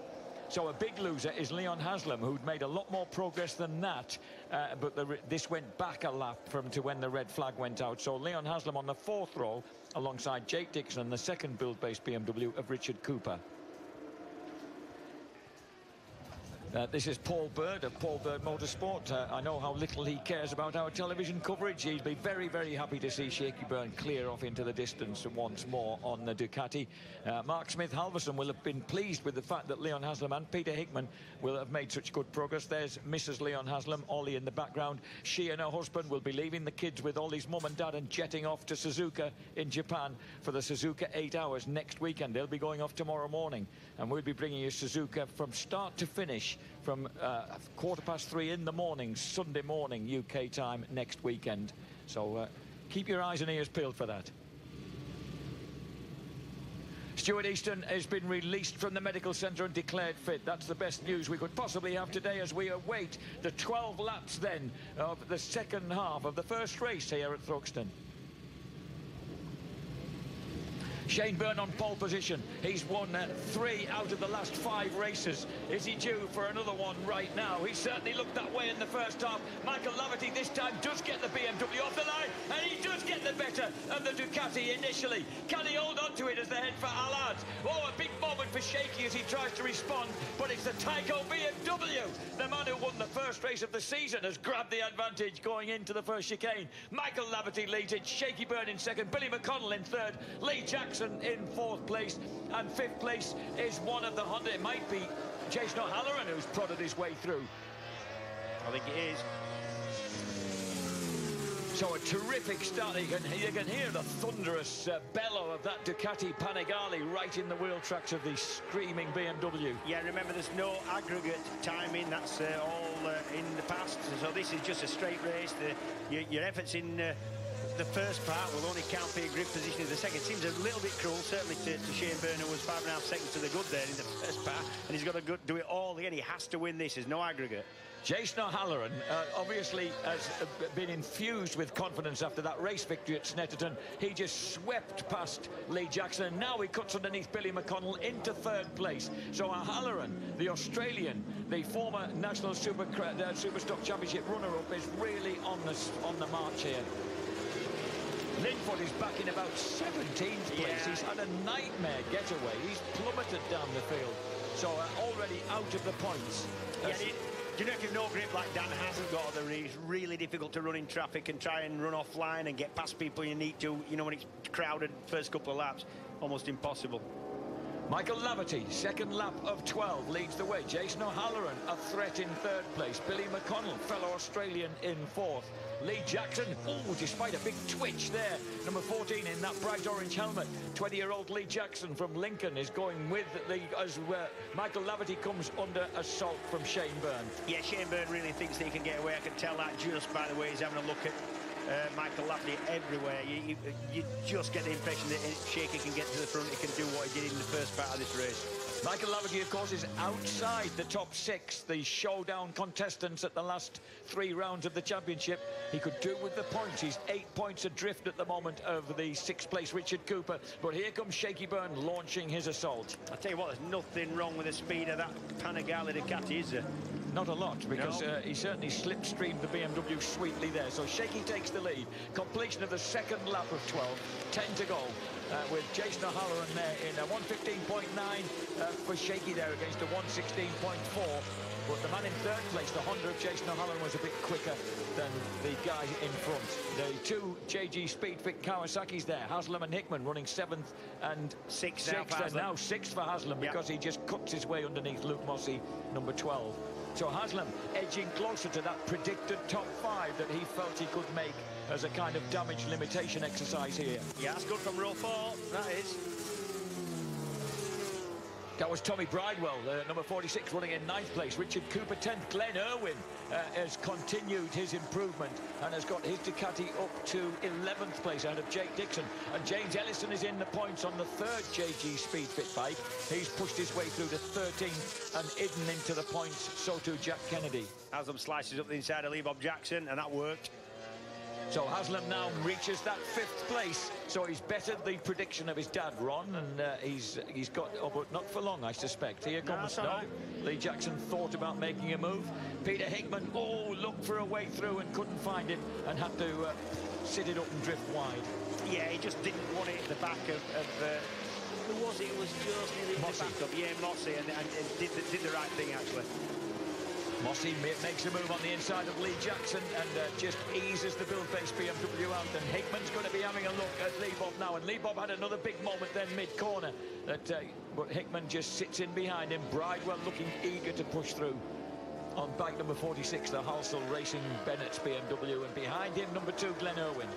So a big loser is Leon Haslam, who'd made a lot more progress than that, but this went back a lap to when the red flag went out. So Leon Haslam on the fourth row, alongside Jake Dixon and the second build-based BMW of Richard Cooper. This is Paul Bird of Paul Bird Motorsport. I know how little he cares about our television coverage. He'll be very, very happy to see Shaky Byrne clear off into the distance once more on the Ducati. Mark Smith-Halverson will have been pleased with the fact that Leon Haslam and Peter Hickman will have made such good progress. There's Mrs. Leon Haslam, Ollie in the background. She and her husband will be leaving the kids with Ollie's mum and dad and jetting off to Suzuka in Japan for the Suzuka 8 Hours next weekend. They'll be going off tomorrow morning, and we'll be bringing you Suzuka from start to finish from 3:15 in the morning, Sunday morning UK time next weekend. So keep your eyes and ears peeled for that. Stuart Easton has been released from the medical centre and declared fit. That's the best news we could possibly have today as we await the 12 laps then of the second half of the first race here at Thruxton. Shane Byrne on pole position. He's won 3 out of the last 5 races. Is he due for another one right now? He certainly looked that way in the first half. Michael Laverty this time does get the BMW off the line, and he does get the better of the Ducati initially. Can he hold on to it as they head for Allard? Oh, a big moment for Shaky as he tries to respond, but it's the Tyco BMW. The man who won the first race of the season has grabbed the advantage going into the first chicane. Michael Laverty leads it, Shaky Byrne in second, Billy McConnell in third, Lee Jackson in 4th place, and 5th place is one of the Honda. It might be Jason O'Halloran who's prodded his way through. I think it is. So a terrific start. You can hear the thunderous bellow of that Ducati Panigale right in the wheel tracks of the screaming BMW. Yeah, remember there's no aggregate timing. That's all in the past. So this is just a straight race. Your efforts in the first part will only count for your grid position in the second. Seems a little bit cruel, certainly to Shane Byrne, who was 5.5 seconds to the good there in the first part, and he's got to do it all again. He has to win this. There's no aggregate. Jason O'Halloran obviously has been infused with confidence after that race victory at Snetterton. He just swept past Lee Jackson, and now he cuts underneath Billy McConnell into 3rd place. So O'Halloran, the Australian, the former National Superstock Championship runner-up, is really on the march here. Linfoot is back in about 17th place. Yeah. He's had a nightmare getaway. He's plummeted down the field. So already out of the points. Yeah, do you know, if you've no grip like Dan hasn't got, it's really difficult to run in traffic and try and run offline and get past people you need to, you know, when it's crowded first couple of laps. Almost impossible. Michael Laverty, second lap of 12, leads the way. Jason O'Halloran, a threat in 3rd place. Billy McConnell, fellow Australian, in 4th. Lee Jackson, despite a big twitch there, number 14 in that bright orange helmet. 20-year-old Lee Jackson from Lincoln is going with as Michael Laverty comes under assault from Shane Byrne. Yeah, Shane Byrne really thinks that he can get away. I can tell that just by the way he's having a look at Michael Laverty everywhere. You just get the impression that if Shaky can get to the front, he can do what he did in the first part of this race. Michael Laverty, of course, is outside the top 6, the showdown contestants at the last 3 rounds of the championship. He could do with the points. He's 8 points adrift at the moment over the 6th place Richard Cooper. But here comes Shaky Byrne launching his assault. I tell you what, there's nothing wrong with the speed of that Panigale Ducati, is there? not a lot, because he certainly slipstreamed the BMW sweetly there. So Shaky takes the lead. Completion of the second lap of 12. 10 to go. With Jason O'Halloran there in a 1:15.9 for Shaky there against a 1:16.4. But the man in third place, the Honda of Jason O'Halloran, was a bit quicker than the guy in front. The two JG Speedfit Kawasaki's there, Haslam and Hickman, running 7th and 6th. And now 6th for Haslam, because he just cuts his way underneath Luke Mossey, number 12. So Haslam edging closer to that predicted top 5 that he felt he could make as a kind of damage limitation exercise here. Yeah, that's good from row 4, that is. That was Tommy Bridewell, number 46, running in 9th place. Richard Cooper 10th. Glenn Irwin has continued his improvement and has got his Ducati up to 11th place out of Jake Dixon. And James Ellison is in the points on the 3rd JG Speedfit bike. He's pushed his way through to 13th and hidden into the points. So too Jack Kennedy. Haslam slices up the inside of Lee Bob Jackson, and that worked. So Haslam now reaches that 5th place. So he's bettered the prediction of his dad, Ron, and he's got, but not for long, I suspect. Here comes Lee Jackson thought about making a move. Peter Hickman, looked for a way through and couldn't find it, and had to sit it up and drift wide. Yeah, he just didn't want it at the back of who was it? It was just nearly the back of Mossey, and did the right thing actually. Mossey makes a move on the inside of Lee Jackson and just eases the build-based BMW out. And Hickman's going to be having a look at Lee Bob now. And Lee Bob had another big moment then mid-corner. But Hickman just sits in behind him. Bridewell looking eager to push through. On bike number 46, the Halsell Racing Bennett's BMW. And behind him, number 2, Glenn Irwin.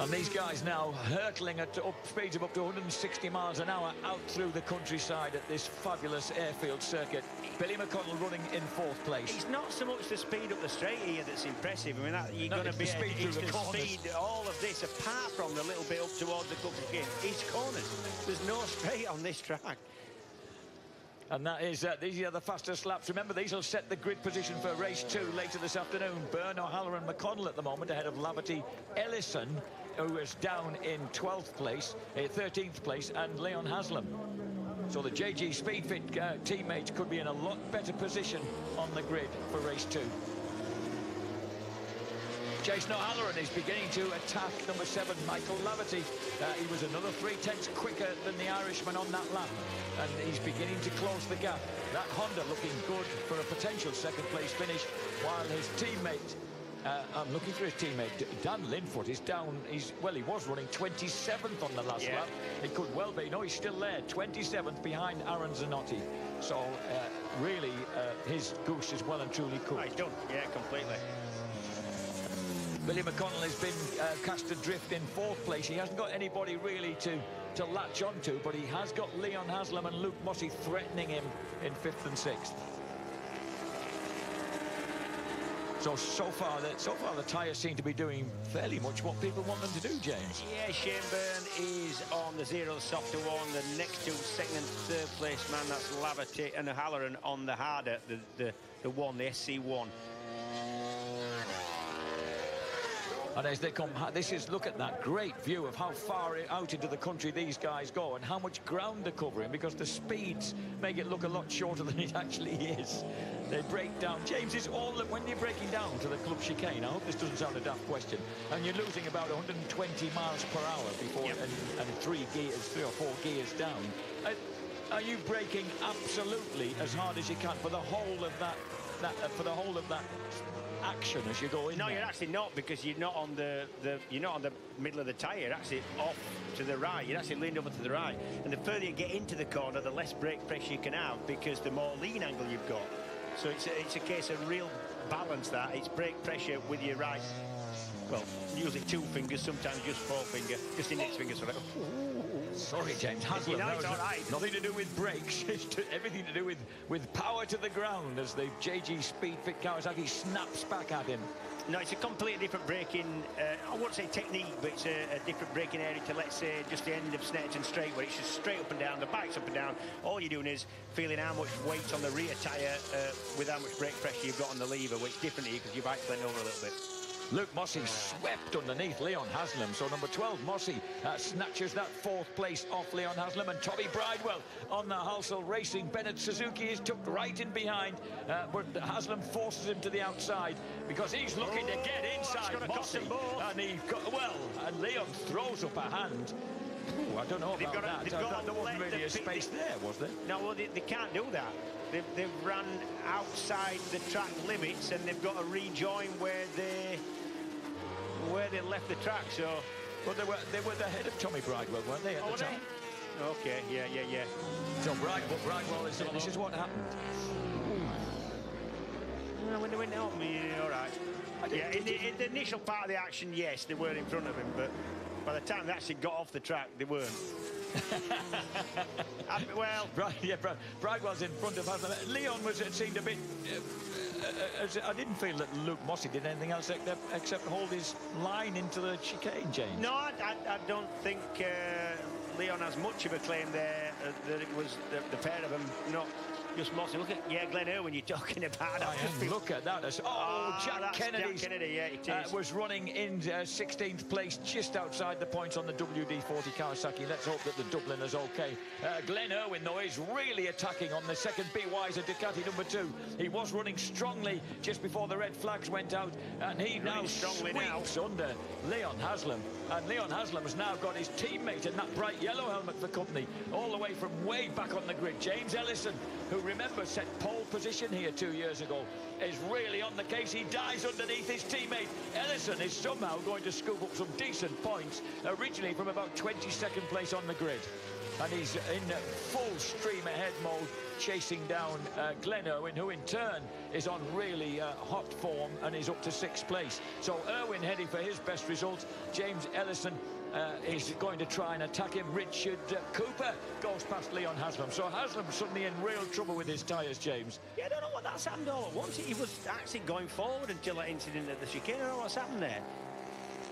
And these guys now hurtling at speeds of up to 160 miles an hour out through the countryside at this fabulous airfield circuit. Billy McConnell running in 4th place. It's not so much the speed up the straight here that's impressive. I mean, you're going to be speed through the corners. Speed, all of this, apart from the little bit up towards the Cooks again, is corners. There's no straight on this track. And that is, these are the fastest laps. Remember, these will set the grid position for race 2 later this afternoon. Byrne, O'Halloran, McConnell at the moment, ahead of Laverty, Ellison, who is down in 12th place, 13th place, and Leon Haslam. So the JG Speedfit teammates could be in a lot better position on the grid for race 2. Jason O'Halloran is beginning to attack number 7, Michael Laverty. He was another 3/10 quicker than the Irishman on that lap, and he's beginning to close the gap. That Honda looking good for a potential 2nd place finish, while his teammate, I'm looking for his teammate, Dan Linfoot, is down. He was running 27th on the last lap. It could well be. No, he's still there, 27th behind Aaron Zanotti. So really, his goose is well and truly cooked. He's done, yeah, completely. Billy McConnell has been cast adrift in 4th place. He hasn't got anybody really to latch onto, but he has got Leon Haslam and Luke Mossey threatening him in 5th and 6th. So far the tyres seem to be doing fairly much what people want them to do, James. Yeah, Shane Byrne is on the 0, the softer one. The next 2 2nd and 3rd place man, that's Laverty and O'Halloran on the harder, the SC1. And as they come, look at that great view of how far out into the country these guys go and how much ground they're covering, because the speeds make it look a lot shorter than it actually is. They break down. James, it's all that when you're breaking down to the club chicane, I hope this doesn't sound a daft question, and you're losing about 120 miles per hour before, and 3 or 4 gears down. Are you braking absolutely as hard as you can for the whole of that action as you go in? No, there? You're actually not, because you're not on the middle of the tyre. You're actually off to the right. You're actually leaned over to the right, and the further you get into the corner, the less brake pressure you can have, because the more lean angle you've got. So it's a case of real balance. That it's brake pressure with your right. Well, usually 2 fingers, sometimes just 4 finger, just index fingers. Sorry, James. Haslam, it's all right. Nothing to do with brakes. It's everything to do with power to the ground as the JG Speedfit Kawasaki snaps back at him. No, it's a completely different braking, I won't say technique, but it's a different braking area to, let's say, just the end of Snetterton Straight, where it's just straight up and down, the bike's up and down. All you're doing is feeling how much weight on the rear tyre with how much brake pressure you've got on the lever, which is different here because your bike's bent over a little bit. Luke Mossey swept underneath Leon Haslam. So number 12, Mossey, snatches that 4th place off Leon Haslam. And Tommy Bridewell on the Halsell Racing. Bennett Suzuki is tucked right in behind. But Haslam forces him to the outside because he's looking to get inside Mossey. And he got, well, and Leon throws up a hand. Ooh, I don't know about that. There wasn't really a space there, was there? No, well, they can't do that. They've run outside the track limits and they've got to rejoin where they left the track. So, but they were ahead of Tommy Bridewell, weren't they, at the time? Okay, yeah. So Bridewell is. This is what happened. When they went out, all right. Yeah, in the initial part of the action, yes, they were in front of him, but by the time they actually got off the track, they weren't. Well, Bridewell's in front of Haslam. Leon it seemed a bit. I didn't feel that Luke Mossey did anything else except hold his line into the chicane, James. No, I don't think Leon has much of a claim there that it was the pair of them, not just Mossey. Look at Glenn Irwin you're talking about. Look at that. Jack Kennedy. Jack Kennedy, yeah, it is. Was running in 16th place, just outside the points on the WD-40 Kawasaki. Let's hope that the Dubliners okay. Glenn Irwin, though, is really attacking on the second B-Wiser Ducati number 2. He was running strongly just before the red flags went out, and he now sweeps under Leon Haslam. And Leon Haslam has now got his teammate in that bright yellow helmet for company, all the way from way back on the grid. James Ellison, who, remember, set pole position here 2 years ago, is really on the case. He dies underneath his teammate. Ellison is somehow going to scoop up some decent points, originally from about 22nd place on the grid. And he's in full stream ahead mode, chasing down Glenn Irwin, who in turn is on really hot form and is up to 6th place. So Irwin heading for his best result. James Ellison is going to try and attack him. Richard Cooper goes past Leon Haslam. So Haslam suddenly in real trouble with his tyres, James. Yeah, I don't know what that's happened all at once. He was actually going forward until that incident at the chicane. I don't know what's happened there.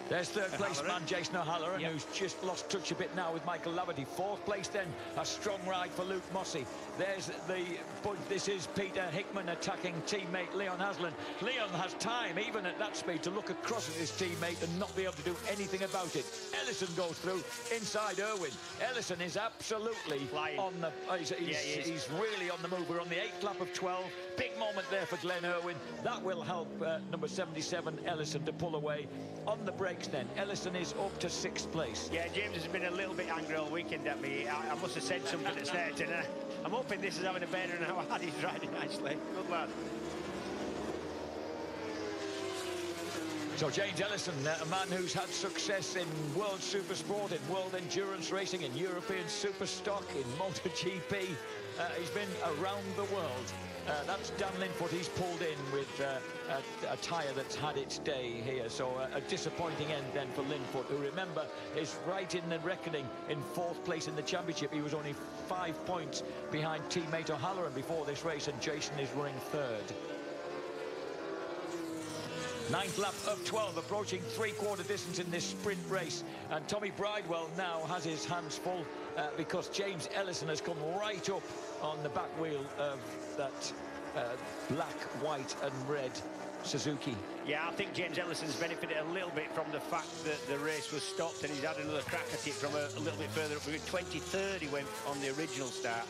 There's 3rd place man Jason O'Halloran, who's just lost touch a bit now with Michael Laverty. 4th place then, a strong ride for Luke Mossey. This is Peter Hickman attacking teammate Leon Haslam. Leon has time, even at that speed, to look across at his teammate and not be able to do anything about it. Ellison goes through inside Irwin. Ellison is absolutely flying on the. He's really on the move. We're on the 8th lap of 12. Big moment there for Glenn Irwin. That will help number 77 Ellison to pull away. On the brakes then, Ellison is up to 6th place. Yeah, James has been a little bit angry all weekend at me. I must have said something that's there tonight. I'm hoping this is having a better than how hard he's riding nicely. Good lad. So James Ellison, a man who's had success in World Supersport, in World Endurance Racing, in European Superstock, in MotoGP. He's been around the world. That's Dan Linfoot. He's pulled in with a tyre that's had its day here. So a disappointing end then for Linfoot, who, remember, is right in the reckoning in 4th place in the championship. He was only 5 points behind teammate O'Halloran before this race, and Jason is running 3rd. 9th lap of 12, approaching 3/4 distance in this sprint race. And Tommy Bridewell now has his hands full because James Ellison has come right up on the back wheel of that black, white and red Suzuki. Yeah, I think James Ellison's benefited a little bit from the fact that the race was stopped and he's had another crack at it from a little bit further up. 23rd he went on the original start.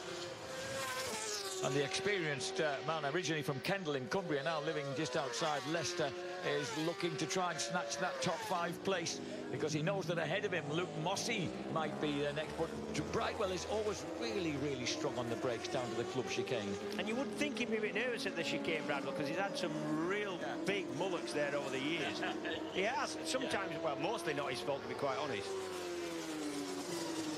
And the experienced man, originally from Kendal in Cumbria, now living just outside Leicester, is looking to try and snatch that top 5 place because he knows that ahead of him, Luke Mossey might be the next. But Bridewell is always really, really strong on the brakes down to the club chicane. And you would think he'd be a bit nervous at the chicane, Bradwell, because he's had some real big mullocks there over the years. He has. Sometimes, well, mostly not his fault, to be quite honest.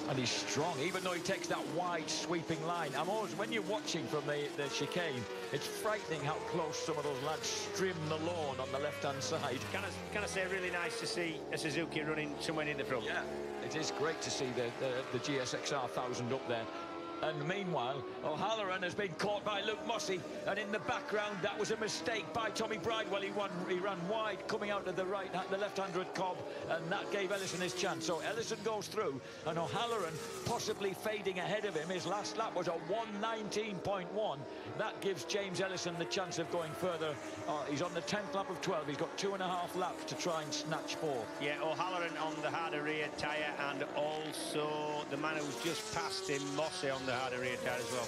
And he's strong, even though he takes that wide sweeping line. I'm always, when you're watching from the chicane, it's frightening how close some of those lads strim the lawn on the left-hand side. Can I say, really nice to see a Suzuki running somewhere in the front? Yeah, it is great to see the GSXR 1000 up there. And meanwhile, O'Halloran has been caught by Luke Mossey, and in the background, that was a mistake by Tommy Bridewell. He ran wide, coming out of the left-handed Cobb, and that gave Ellison his chance. So Ellison goes through, and O'Halloran possibly fading ahead of him. His last lap was a 1:19.1. That gives James Ellison the chance of going further. He's on the 10th lap of 12. He's got 2.5 laps to try and snatch 4. Yeah, O'Halloran on the harder rear tyre, and also the man who's just passed him, Mossey, on the harder rear tyre as well.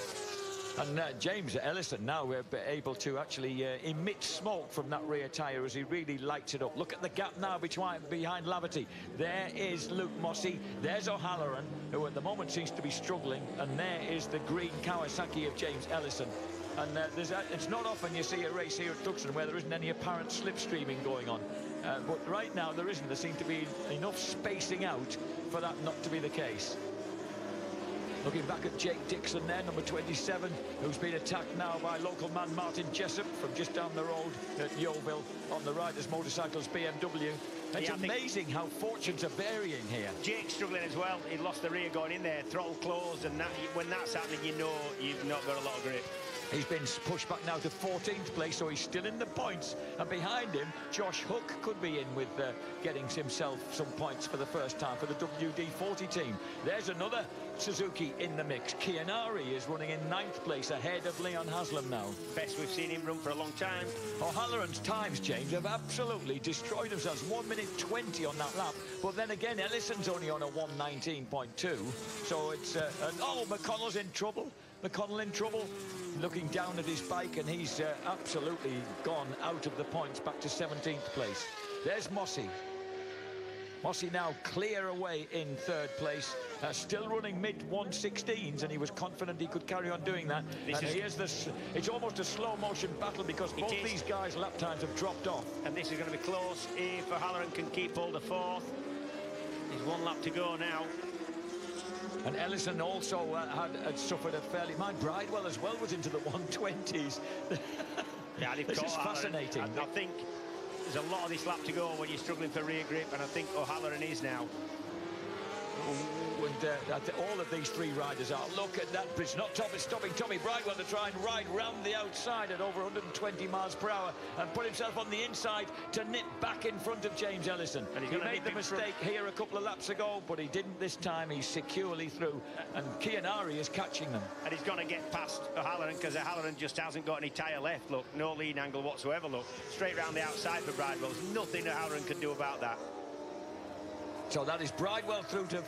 And James Ellison now able to actually emit smoke from that rear tyre as he really lights it up. Look at the gap now behind Laverty. There is Luke Mossey. There's O'Halloran, who at the moment seems to be struggling. And there is the green Kawasaki of James Ellison. And it's not often you see a race here at Thruxton where there isn't any apparent slipstreaming going on. But right now there isn't. There seems to be enough spacing out for that not to be the case. Looking back at Jake Dixon there, number 27, who's been attacked now by local man Martin Jessup from just down the road at Yeovil on the Riders Motorcycles BMW. It's amazing how fortunes are varying here. Jake's struggling as well. He lost the rear going in there, throttle closed, and when that's happening, you know you've not got a lot of grip. He's been pushed back now to 14th place, so he's still in the points. And behind him, Josh Hook could be in with getting himself some points for the first time for the WD-40 team. There's another Suzuki in the mix. Kianari is running in 9th place ahead of Leon Haslam now. Best we've seen him run for a long time. O'Halloran's times, James, have absolutely destroyed themselves. 1:20 on that lap. But then again, Ellison's only on a 1:19.2. So it's... oh, McConnell's in trouble. McConnell in trouble. Looking down at his bike, and he's absolutely gone out of the points, back to 17th place. There's Mossey. Mossey now clear away in 3rd place, still running mid-116s, and he was confident he could carry on doing that. It's almost a slow-motion battle because both these guys' lap times have dropped off. And this is going to be close if O'Halloran can keep hold of 4th. There's 1 lap to go now. And Ellison also had suffered a fairly... Bridewell as well was into the 120s. Yeah, this is fascinating. I think there's a lot of this lap to go when you're struggling for rear grip, and I think O'Halloran is now. And all of these 3 riders are. Look at that. It's not stopping Tommy Bridewell to try and ride round the outside at over 120 miles per hour and put himself on the inside to nip back in front of James Ellison. And he made the mistake here a couple of laps ago, but he didn't this time. He's securely through, and Kianari is catching them. And he's going to get past O'Halloran because O'Halloran just hasn't got any tyre left. Look, no lead angle whatsoever. Look, straight round the outside for Bridewell. There's nothing O'Halloran can do about that. So that is Bridewell through to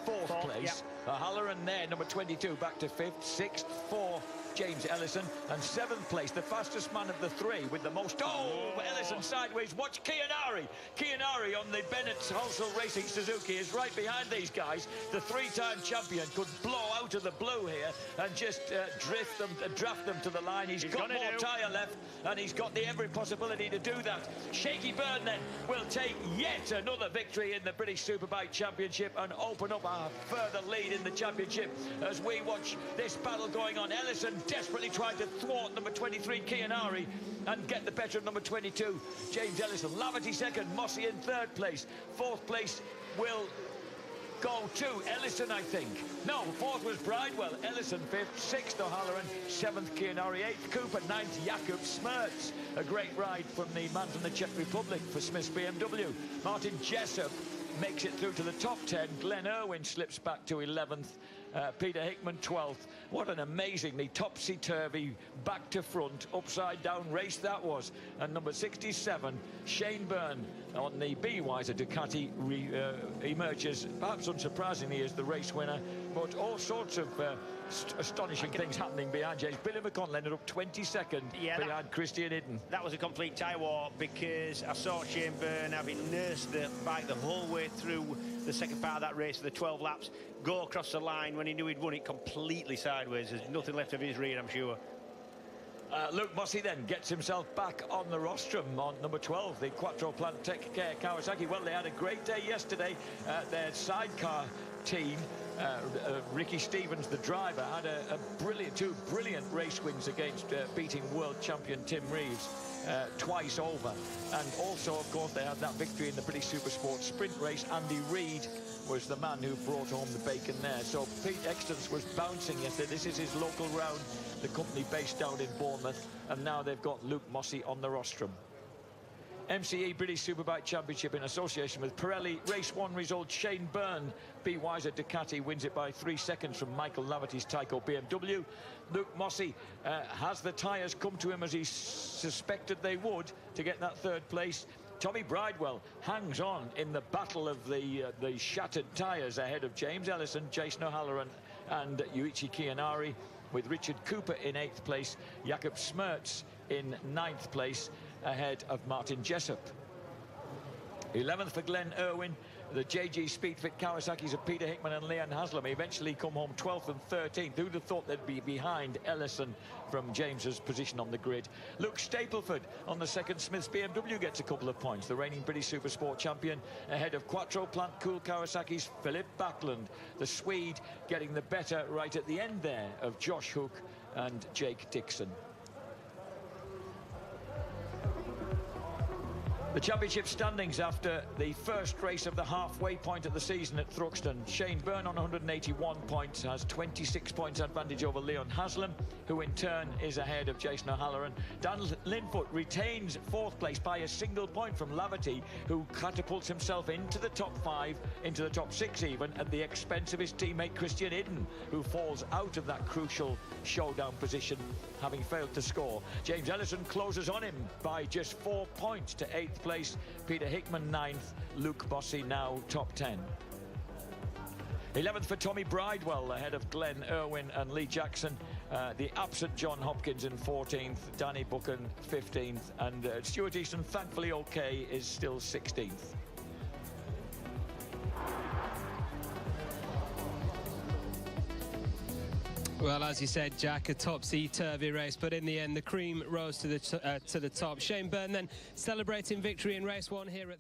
4th place. Yep. Halloran there, number 22, back to 5th. 6th for James Ellison. And 7th place, the fastest man of the 3 with the most... Oh, Ellison sideways. Watch Kianari. Kianari on the Bennett Hulsel Racing Suzuki is right behind these guys. The 3-time champion could blow out of the blue here and just draft them to the line. He's got more tyre left, and he's got every possibility to do that. Shaky Byrne then will take yet another victory in the British Superbike Championship and open up a further lead in the championship as we watch this battle going on. Ellison desperately trying to thwart number 23 Kianari and get the better of number 22 James Ellison. Laverty 2nd, Mossey in 3rd place. 4th place will go to Ellison, I think. No, 4th was Bridewell. Ellison 5th, 6th O'Halloran, 7th Kianari, 8th Cooper, 9th Jakob Smertz. A great ride from the man from the Czech Republic for Smith's BMW. Martin Jessup makes it through to the top 10. Glenn Irwin slips back to 11th. Peter Hickman 12th. What an amazingly topsy-turvy, back to front, upside down race that was. And number 67, Shane Byrne on the B-Wiser Ducati emerges, perhaps unsurprisingly, as the race winner. But all sorts of astonishing things happening behind James. Billy McConnell ended up 22nd behind Christian Hidden. That was a complete tyre war because I saw Shane Byrne, having nursed the bike the whole way through the second part of that race, the 12 laps, go across the line when he knew he'd won it completely sideways. There's nothing left of his rear, I'm sure. Luke Mossey then gets himself back on the rostrum on number 12, the Quattro Plant Tech Kawasaki. Well, they had a great day yesterday. Their sidecar team, Ricky Stevens, the driver, had two brilliant race wins against beating world champion Tim Reeves twice over. And also, of course, they had that victory in the British Supersport sprint race. Andy Reid was the man who brought home the bacon there. So Pete Extons was bouncing yesterday. This is his local round, the company based down in Bournemouth, and now they've got Luke Mossey on the rostrum. MCE British Superbike Championship in association with Pirelli. Race 1 result, Shane Byrne, B. Weiser Ducati, wins it by 3 seconds from Michael Laverty's Tyco BMW. Luke Mossey has the tyres come to him as he suspected they would to get that third place. Tommy Bridewell hangs on in the battle of the shattered tyres ahead of James Ellison, Jason O'Halloran and Yuichi Kiyanari, with Richard Cooper in 8th place, Jakob Smertz in 9th place, ahead of Martin Jessup. 11th for Glenn Irwin. The JG Speedfit Kawasaki's of Peter Hickman and Leon Haslam eventually come home 12th and 13th. Who'd have thought they'd be behind Ellison from James's position on the grid? Luke Stapleford on the second. Smith's BMW gets a couple of points. The reigning British Supersport champion ahead of Quattro Plant Cool Kawasaki's Philip Backlund. The Swede getting the better right at the end there of Josh Hook and Jake Dixon. The championship standings after the first race of the halfway point of the season at Thruxton. Shane Byrne on 181 points has 26 points advantage over Leon Haslam, who in turn is ahead of Jason O'Halloran. Dan Linfoot retains 4th place by a single point from Laverty, who catapults himself into the top 5, into the top 6 even, at the expense of his teammate Christian Idden, who falls out of that crucial showdown position, having failed to score. James Ellison closes on him by just 4 points to 8th place. Peter Hickman 9th, Luke Mossey now top 10. 11th for Tommy Bridewell, ahead of Glenn Irwin and Lee Jackson. The absent John Hopkins in 14th, Danny Buchan 15th, and Stuart Easton, thankfully okay, is still 16th. Well, as you said, Jack, a topsy-turvy race, but in the end, the cream rose to the top. Shane Byrne then celebrating victory in race 1 here at